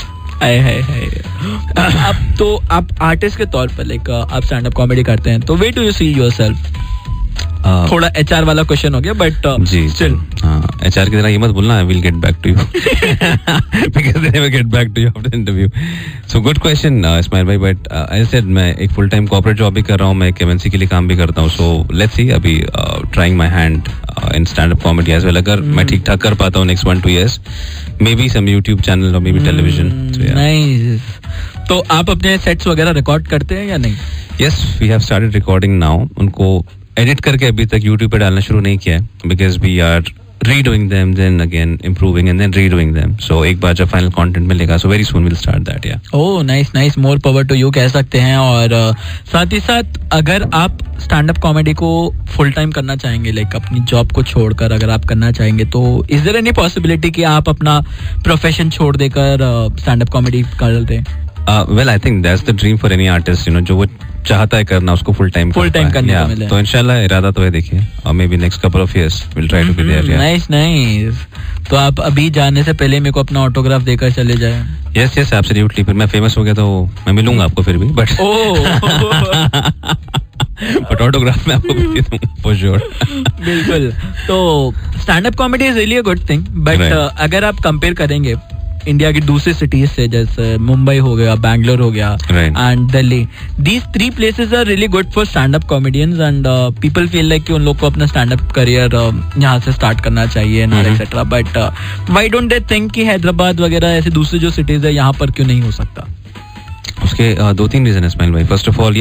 Speaker 1: अब तो आप आर्टिस्ट के तौर पर लाइक आप स्टैंड अप कॉमेडी करते हैं, तो वे डू यू सी योरसेल्फ? थोड़ा HR वाला क्वेश्चन हो गया, बट
Speaker 2: जी स्टिल HR की तरह ये मत बोलना I will get back to you because they never get back to you after the interview. So good question Ismail भाई. बट आई सेड मैं एक फुल टाइम कॉर्पोरेट जॉब भी कर रहा हूँ, मैं MNC के लिए काम भी करता हूँ. सो लेट्स सी, अभी trying my hand in stand up comedy as well. अगर मैं ठीक ठाक कर पाता हूँ next 1-2 years, maybe some YouTube channel और मे बी टेलीविजन.
Speaker 1: नाइस. तो आप अपने सेट्स वगैरह रिकॉर्ड करते हैं या नहीं?
Speaker 2: Yes, we have started recording now. उनको एडिट करके अभी तक YouTube पे डालना शुरू नहीं किया है, because we are redoing them, then again improving and then redoing them. So एक बार जब फाइनल कंटेंट मिलेगा, so very soon will start that. Yeah
Speaker 1: oh nice, more power to you कह सकते हैं. और साथ ही साथ अगर आप स्टैंड अप कॉमेडी को फुल टाइम करना चाहेंगे, लाइक अपनी जॉब को छोड़कर अगर आप करना चाहेंगे, तो इज देयर एनी पॉसिबिलिटी कि आप अपना प्रोफेशन छोड़ देकर स्टैंड अप कॉमेडी कर दें?
Speaker 2: Well, I think that's the dream for any artist, you know, जो वो चाहता है करना उसको फुल टाइम
Speaker 1: करने को मिले.
Speaker 2: तो इंशाल्लाह इरादा तो है, देखिए, और maybe next couple of years will try to be there.
Speaker 1: Nice. तो आप अभी जाने से पहले मेरे को अपना ऑटोग्राफ देकर चले जाए.
Speaker 2: Yes absolutely. फिर मैं फेमस हो गया तो मैं मिलूंगा आपको फिर भी, बट बट ऑटोग्राफ में आपको भी दे दूंगा फॉर श्योर.
Speaker 1: बिल्कुल. तो stand up comedy is really a good thing, but अगर आप कंपेयर करेंगे इंडिया की दूसरी सिटीज से, जैसे मुंबई हो गया, बैंगलोर हो गया and Delhi. These 3 places are really good for stand up comedians and people feel like कि उन लोग को अपना स्टैंड अप करियर यहाँ से स्टार्ट करना चाहिए and etcetera. But why don't they think कि हैदराबाद वगैरह ऐसे दूसरी जो सिटीज है यहाँ पर क्यों नहीं हो सकता?
Speaker 2: उसके 2-3 रीजन है इस्माइल भाई. First of all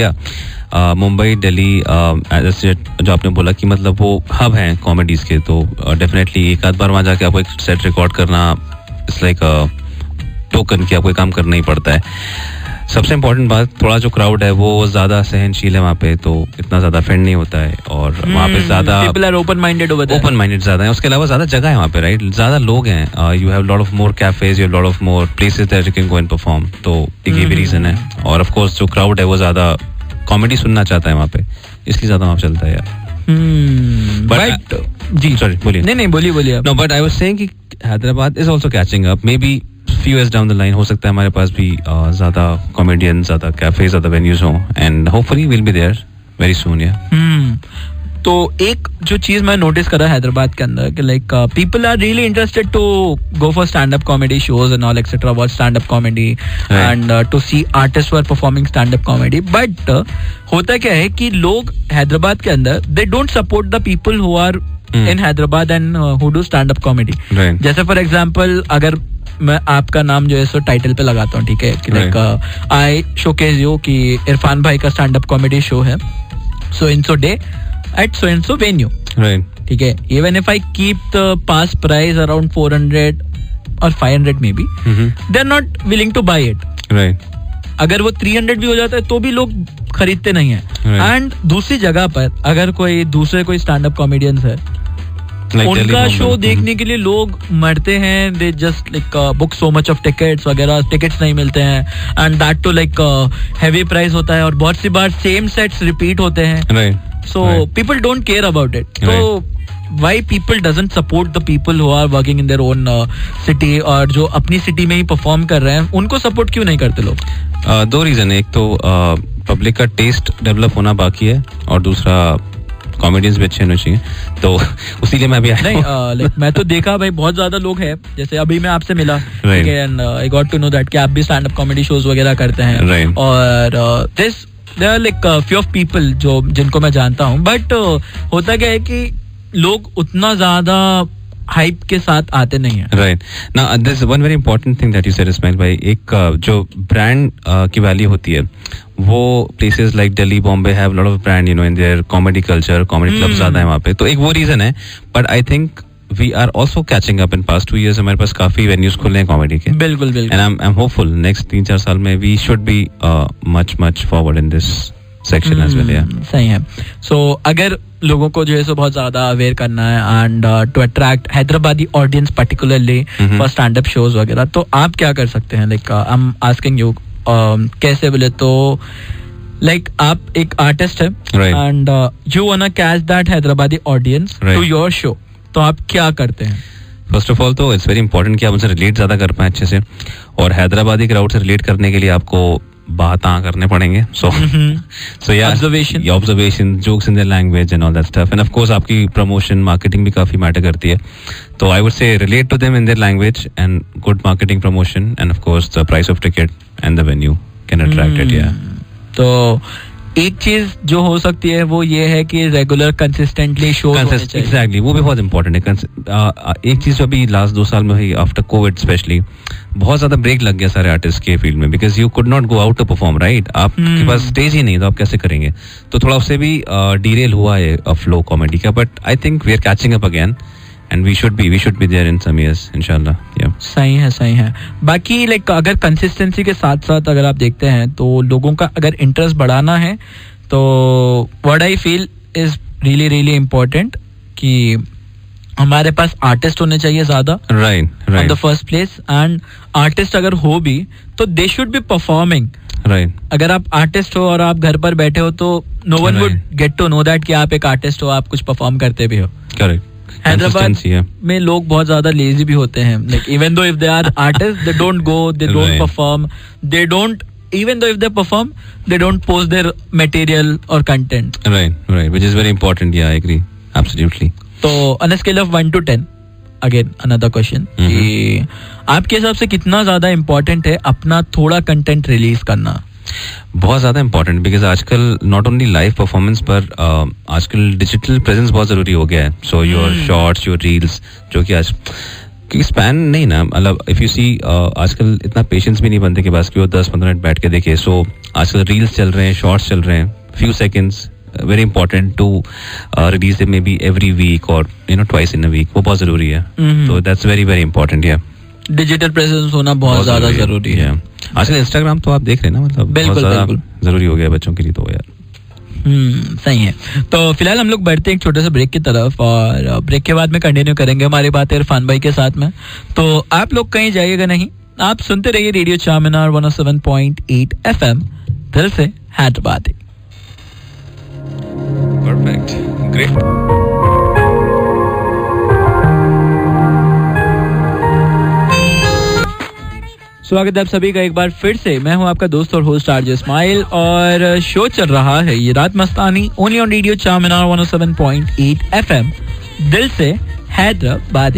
Speaker 2: Mumbai, Delhi, जो आपने बोला कि मतलब वो हब हैं कॉमेडीज के, तो डेफिनेटली एक आध बार वहाँ जाके आपको एक सेट रिकॉर्ड करना इट्स लाइक टोकन कि आपको काम करना ही पड़ता है. सबसे इम्पोर्टेंट बात, थोड़ा जो क्राउड है वो ज़्यादा सहनशील है वहाँ पे, तो इतना ज़्यादा फेंड नहीं होता है और वहाँ पे ज़्यादा
Speaker 1: ओपन माइंडेड
Speaker 2: ज़्यादा है. उसके अलावा ज़्यादा जगह है वहाँ पे, राइट, ज़्यादा लोग हैं. You have lot of more cafes, you have lot of more places that you can go and perform. तो एक ये भी रीज़न है. और ऑफ कोर्स जो क्राउड है वो ज़्यादा कॉमेडी सुनना चाहता है वहाँ पे, इसलिए ज़्यादा वहाँ चलता है यार.
Speaker 1: बट जी
Speaker 2: सॉरी बोलिए.
Speaker 1: नहीं बोलिए.
Speaker 2: No, but I was saying कि Hyderabad is also catching up. Maybe few years down the line हो सकता है हमारे पास भी ज़्यादा कॉमेडियन, ज़्यादा कैफे, ज़्यादा वेन्यूज हों and hopefully will be there very soon.
Speaker 1: तो एक जो चीज मैं नोटिस कर रहा हैदराबाद के अंदर कि like people are really interested to go for stand up comedy shows and all etcetera, watch stand up comedy and to see artist who are performing stand up comedy. But होता क्या है कि लोग हैदराबाद के अंदर they don't support the people who are in Hyderabad and who do stand up comedy. जैसे for example अगर मैं आपका नाम जो है सो टाइटल पे लगाता हूँ, ठीक है, कि लाइक आई शोकेस यू कि इरफान भाई का स्टैंड अप कॉमेडी शो है so and so day at so and so venue, ठीक है. Even if I keep the pass price around 400 और 500 maybe, they are not willing to buy it. अगर वो 300 भी हो जाता है तो भी लोग खरीदते नहीं है. एंड दूसरी जगह पर अगर कोई स्टैंड अप कॉमेडियंस है, उनका शो देखने के लिए लोग मरते हैं. They just like book so much of tickets वगैरह, टिकट्स नहीं मिलते हैं and that too like heavy price होता है और बहुत सी बार सेम सेट्स रिपीट होते हैं. So people don't care about it. तो why people doesn't support the people who are working in their own city और जो अपनी सिटी में ही परफॉर्म कर रहे हैं, उनको सपोर्ट क्यों नहीं करते लोग?
Speaker 2: 2 रीजन है. एक तो पब्लिक का टेस्ट डेवलप होना बाकी है और दूसरा कॉमेडियंस भी अच्छे होने चाहिए. तो उसीलिए मैं भी
Speaker 1: नहीं मैं तो देखा भाई बहुत ज्यादा लोग हैं. जैसे अभी मैं आपसे मिला and I got to know that कि आप भी स्टैंड अप कॉमेडी शोज वगैरह करते हैं और this there are like few of people जो जिनको मैं जानता हूँ. बट होता क्या है कि लोग उतना ज्यादा हाइप के साथ आते नहीं है.
Speaker 2: Right. Now this one very important thing that you said Ismail भाई. एक जो ब्रांड की वैल्यू होती है वो places like Delhi, Bombay have lot of brand you know in their comedy culture. Comedy club ज्यादा है वहाँ पे, तो एक वो रीजन है. But I think we are also catching up. In past 2 years हमारे पास काफी वेन्यूज खुले हैं कॉमेडी के.
Speaker 1: बिल्कुल.
Speaker 2: And I am hopeful next 3-4 साल में we should be much forward in this section as well.
Speaker 1: सही है. सो अगर लोगों को जो है सो बहुत ज्यादा अवेयर करना है and to attract Hyderabadi audience particularly for stand up shows वगैरह, तो आप क्या कर सकते हैं? Like I am asking you, कैसे बोले तो लाइक आप एक आर्टिस्ट है and you want to catch that Hyderabadi audience to your show, तो आप क्या करते हैं?
Speaker 2: फर्स्ट ऑफ ऑल तो इट्स वेरी इंपॉर्टेंट कि आप उनसे रिलेट ज्यादा कर पाए अच्छे से, और हैदराबादी क्राउड से रिलेट करने के लिए आपको बात करने पड़ेंगे. So yeah observation, jokes in their language and all that stuff. And of course आपकी प्रमोशन, मार्केटिंग भी काफी मैटर करती है. तो I would say relate to them in their language and good marketing, promotion and of course the price of ticket and the venue can attract it. या
Speaker 1: तो एक चीज जो हो सकती है वो ये है कि रेगुलर कंसिस्टेंटली शो होने चाहिए.
Speaker 2: एग्जैक्टली, वो भी बहुत इंपॉर्टेंट है. एक चीज जो अभी लास्ट 2 साल में हुई आफ्टर कोविड स्पेशली, बहुत ज्यादा ब्रेक लग गया सारे आर्टिस्ट के फील्ड में, because you could not go out to perform, right. आपके पास स्टेज ही नहीं, तो आप कैसे करेंगे? तो थोड़ा उससे भी डीरेल हुआ है फ्लो कॉमेडी का. But I think we are catching up again and we should be there in some years inshallah. Yeah,
Speaker 1: सही है. बाकी लाइक अगर कंसिस्टेंसी के साथ साथ अगर आप देखते हैं तो लोगों का अगर इंटरेस्ट बढ़ाना है तो what I feel is really important कि हमारे पास आर्टिस्ट होने चाहिए ज्यादा.
Speaker 2: Right
Speaker 1: on the first place. And artist अगर हो भी तो they should be performing.
Speaker 2: Right.
Speaker 1: अगर आप आर्टिस्ट हो और आप घर पर बैठे हो तो no one would get to know that कि आप एक आर्टिस्ट हो, आप कुछ परफॉर्म करते भी हो.
Speaker 2: करेक्ट.
Speaker 1: हैदराबाद में लोग बहुत ज्यादा लेजी भी होते हैं. Like even though if they are artist they don't go, they don't perform, they don't, even though if they perform they don't post their material or content.
Speaker 2: Right, which is very important. Yeah, I agree absolutely.
Speaker 1: So on a scale of 1 to 10 again another question कि आपके हिसाब से कितना ज्यादा important है अपना थोड़ा content release करना?
Speaker 2: बहुत ज़्यादा इंपॉर्टेंट, बिकॉज आजकल नॉट ओनली लाइव परफॉर्मेंस पर आजकल डिजिटल प्रेजेंस बहुत ज़रूरी हो गया है. So your shorts, your reels, जो कि आज क्योंकि स्पैन नहीं ना, मतलब इफ़ यू सी आजकल इतना पेशेंस भी नहीं बनते के पास कि वो 10-15 मिनट बैठ के देखे. सो आजकल रील्स चल रहे हैं, शॉर्ट्स चल रहे हैं, few seconds, very important to release maybe every week और ट्वाइस इन अ वीक. वो बहुत ज़रूरी है. तो that's very very important. Yeah
Speaker 1: digital presence होना बहुत ज्यादा जरूरी है.
Speaker 2: आजकल इंस्टाग्राम तो आप देख रहे हैं ना, मतलब
Speaker 1: बिल्कुल
Speaker 2: जरूरी हो गया बच्चों के लिए. तो यार
Speaker 1: सही है. तो फिलहाल हम लोग बढ़ते हैं एक छोटे से ब्रेक की तरफ, और ब्रेक के बाद में कंटिन्यू करेंगे हमारी बातें इरफान भाई के साथ में. तो आप लोग कहीं जाइएगा नहीं, आप सुनते रहिए रेडियो चारमीनार 107.8 FM, दिल से हैदराबाद.
Speaker 2: Perfect, great.
Speaker 1: स्वागत है आप सभी का एक बार फिर से. मैं हूं आपका दोस्त और होस्ट आरजे इस्माइल, और शो चल रहा है ये Raat Mastani only on radio Charminar 107.8 FM, दिल से हैदराबाद.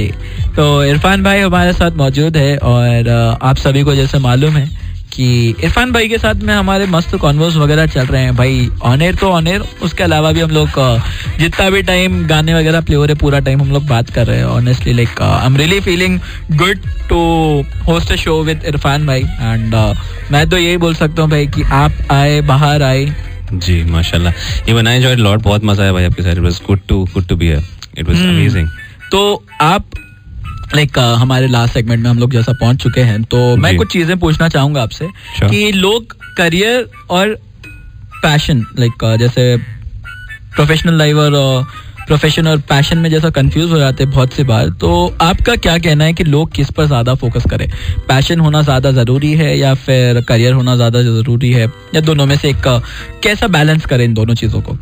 Speaker 1: तो इरफान भाई हमारे साथ मौजूद है, और आप सभी को जैसे मालूम है कि इरफान भाई के साथ में हमारे मस्त कॉन्वर्स वगैरह चल रहे हैं भाई, ऑन एयर तो ऑन एयर, उसके अलावा भी हम लोग जितना भी टाइम गाने वगैरह प्ले हो रहे पूरा टाइम हम लोग बात कर रहे हैं. Honestly like I am really feeling good to host a show with Irfan भाई. एंड मैं तो यही बोल सकता हूँ भाई कि आप आए, बाहर आए.
Speaker 2: जी माशाल्लाह, इवन आई एंजॉयड लॉट. बहुत मजा आया भाई आपके साथ. It was good to be here. It was amazing.
Speaker 1: तो आप लाइक हमारे लास्ट सेगमेंट में हम लोग जैसा पहुंच चुके हैं, तो मैं कुछ चीजें पूछना चाहूंगा आपसे कि लोग करियर और पैशन, लाइक जैसे प्रोफेशनल लाइफ और प्रोफेशन और पैशन में जैसा कंफ्यूज हो जाते हैं बहुत सी बार. तो आपका क्या कहना है कि लोग किस पर ज्यादा फोकस करें? पैशन होना ज्यादा जरूरी है या फिर करियर होना ज्यादा जरूरी है, या दोनों में से एक कैसा बैलेंस करें इन दोनों चीजों को?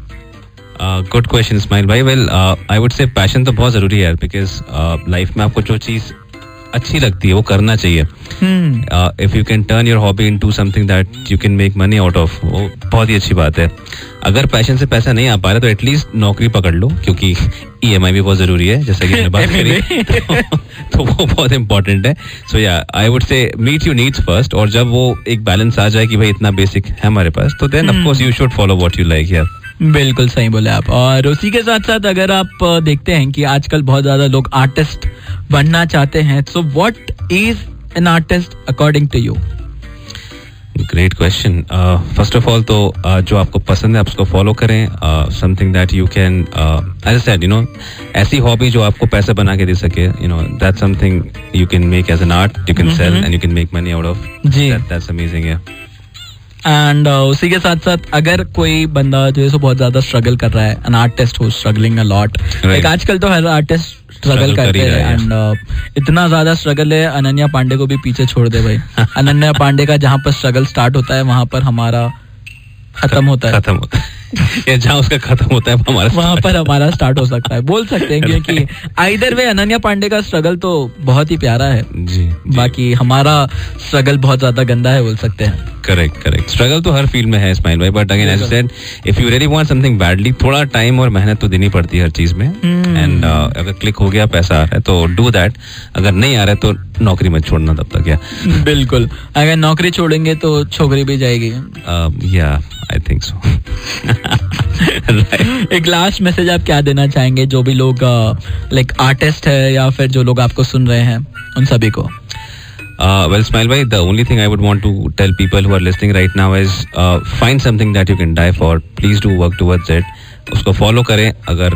Speaker 2: गुड क्वेश्चन इस्माइल भाई. वेल आई वुड से पैशन तो बहुत ज़रूरी है, बिकॉज लाइफ में आपको जो चीज़ अच्छी लगती है वो करना चाहिए. If you can turn your hobby into something that you can make money out of, वो बहुत ही अच्छी बात है. अगर पैशन से पैसा नहीं आ पा रहा तो एटलीस्ट नौकरी पकड़ लो, क्योंकि EMI भी बहुत ज़रूरी है, जैसा कि हमने बात करी. तो वो बहुत इंपॉर्टेंट है. So yeah I would say meet your needs first, और जब वो एक बैलेंस आ जाए कि भाई इतना बेसिक है हमारे पास, तो then of course you should follow what you like. यार
Speaker 1: बिल्कुल सही बोले आप. और उसी के साथ साथ अगर आप देखते हैं कि आजकल बहुत ज्यादा लोग आर्टिस्ट बनना चाहते हैं, so what is an artist according to you?
Speaker 2: Great question. First of all तो जो आपको पसंद है आप उसको फॉलो करें. Something that you can, as I said, ऐसी हॉबी जो आपको पैसा बना के दे सके, that's something you can make as an art, you can sell and you can make money out of. जी, दैट्स अमेजिंग. या
Speaker 1: एंड उसी के साथ साथ अगर कोई बंदा जो है सो बहुत ज्यादा स्ट्रगल कर रहा है, an artist who struggling a lot, like आजकल तो हर आर्टिस्ट स्ट्रगल करते हैं, एंड इतना ज्यादा स्ट्रगल है, अनन्या पांडे को भी पीछे छोड़ दे भाई. अनन्या पांडे का जहाँ पर स्ट्रगल स्टार्ट होता है वहां पर हमारा खत्म होता है.
Speaker 2: या जहाँ उसका खत्म होता है
Speaker 1: वहाँ पर हमारा स्टार्ट हो सकता है, बोल सकते हैं. क्योंकि आइदर वे अनन्या पांडे का स्ट्रगल तो बहुत ही प्यारा है जी. बाकी हमारा स्ट्रगल बहुत ज्यादा गंदा है, बोल सकते हैं.
Speaker 2: करेक्ट. स्ट्रगल तो हर फील्ड में है इस्माइल भाई, but again as you said, if you really want something badly, थोड़ा टाइम और मेहनत तो देनी पड़ती है हर चीज में. एंड अगर क्लिक हो गया, पैसा आ रहा है तो डू दैट. अगर नहीं आ रहा है तो नौकरी मत छोड़ना तब तक. या
Speaker 1: बिल्कुल, अगर नौकरी छोड़ेंगे तो छोकरी भी जाएगी.
Speaker 2: या आई थिंक सो.
Speaker 1: एक लास्ट मैसेज आप क्या देना चाहेंगे जो भी लोग लाइक आर्टिस्ट है या फिर जो लोग आपको सुन रहे हैं उन सभी को?
Speaker 2: Well, Ismail bhai, the only thing I would want to tell people who are listening right now is find something that you can die for. Please do work towards it. उसको follow करें. अगर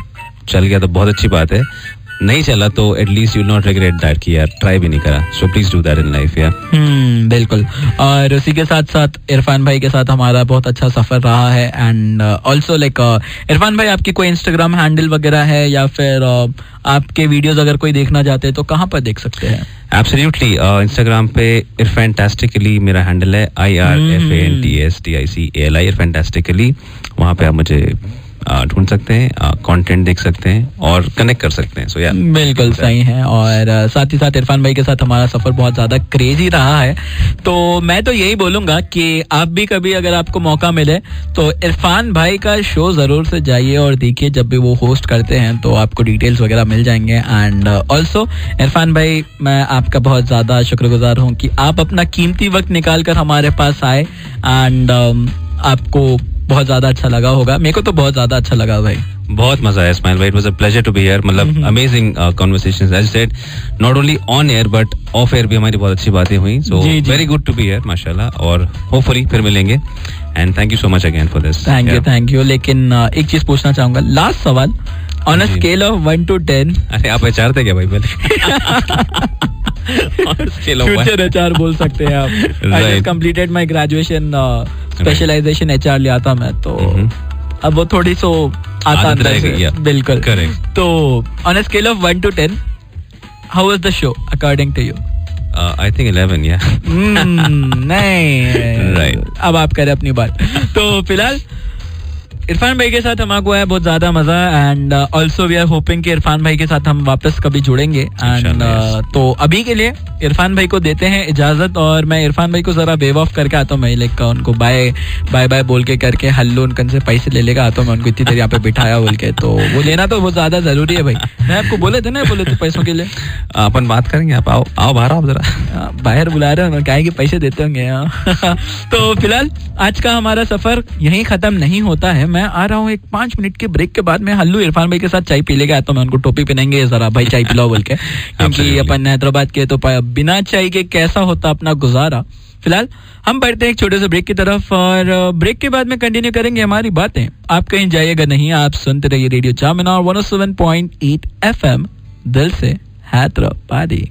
Speaker 2: चल गया तो बहुत अच्छी बात है, नहीं चला तो at least you not regret that कि यार ट्राई भी नहीं करा. So please do that in life. या
Speaker 1: बिल्कुल. और उसी के साथ साथ इरफान भाई के साथ हमारा बहुत अच्छा सफर रहा है. एंड ऑल्सो लाइक इरफान भाई, आपकी कोई इंस्टाग्राम हैंडल वगैरह है या फिर आपके वीडियोस अगर कोई देखना चाहते हैं तो कहाँ पर देख सकते हैं?
Speaker 2: एब्सोल्युटली. इंस्टाग्राम पे इरफैंटास्टिकली मेरा हैंडल है, IRFANTASTICALI, इरफैंटास्टिकली. वहाँ पे आप मुझे ढूंढ सकते हैं, कंटेंट देख सकते हैं और कनेक्ट कर सकते हैं. सो या
Speaker 1: बिल्कुल सही है. और साथ ही साथ इरफान भाई के साथ हमारा सफर बहुत ज्यादा क्रेजी रहा है. तो मैं तो यही बोलूंगा कि आप भी कभी अगर आपको मौका मिले तो इरफान भाई का शो जरूर से जाइए और देखिए. जब भी वो होस्ट करते हैं तो आपको डिटेल्स वगैरह मिल जाएंगे. एंड ऑल्सो इरफान भाई, मैं आपका बहुत ज्यादा शुक्रगुजार हूँ कि आप अपना कीमती वक्त निकाल कर हमारे पास आए. एंड आपको बहुत ज्यादा अच्छा लगा होगा. मेरे को तो बहुत ज्यादा अच्छा लगा भाई.
Speaker 2: बहुत मजा आया स्माइल भाई. It was a pleasure to be here. मतलब amazing conversations, as said, not only on air but off air भी हमारी बहुत अच्छी बातें हुई. So very good to be here, माशाल्लाह. और होपफुली फिर मिलेंगे. And thank you so much again for this.
Speaker 1: Thank you. लेकिन एक चीज पूछना चाहूंगा, लास्ट सवाल. On a scale of 1 to 10.
Speaker 2: अरे आप एचआर थे क्या भाई पहले?
Speaker 1: फ्यूचर एचआर बोल सकते हैं आप. I just completed my graduation, specialization HR लिया था मैं. तो अब वो थोड़ी सो आता अंदर से. बिल्कुल
Speaker 2: करेक्ट.
Speaker 1: तो on a scale of 1 to 10, how was the show according to you?
Speaker 2: I think 11, yeah.
Speaker 1: नहीं.
Speaker 2: Right.
Speaker 1: अब आप करें अपनी बात. तो फिलहाल इरफान भाई के साथ हमको है बहुत ज्यादा मजा. And also we are hoping कि इरफान भाई के साथ हम वापस कभी जुड़ेंगे. एंड तो अभी के लिए इरफान भाई को देते हैं इजाजत. और मैं इरफान भाई को जरा वेव ऑफ करके आता हूँ. मैं लाइक उनको बाय बाय बाय बोल के करके हल्लू उनकन से पैसे ले लेगा आता हूँ. मैं उनको इतनी देर यहाँ पे बिठाया बोल के. तो वो लेना तो बहुत ज्यादा जरूरी है भाई. मैं आपको बोले थे पैसों के लिए
Speaker 2: अपन बात करेंगे. आप आओ बाहर आओ जरा.
Speaker 1: बाहर बुला रहे हो, क्या है कि पैसे देते होंगे. तो फिलहाल आज का हमारा सफर यहीं खत्म नहीं होता है. मैं आ रहा हूँ एक 5 मिनट के ब्रेक के बाद. मैं हल्लू इरफान भाई के साथ चाय पी लेगा. तो मैं उनको टोपी पहनेंगे जरा, भाई चाय पिलाओ बोल के. क्योंकि अपन हैदराबाद के तो बिना चाय के कैसा होता अपना गुजारा. फिलहाल हम बढ़ते हैं एक छोटे से ब्रेक की तरफ. और ब्रेक के बाद में कंटिन्यू करेंगे हमारी बातें. आप कहीं जाइएगा नहीं, आप सुनते रहिए रेडियो चामिनार 107.8 FM, दिल से हैदराबादी.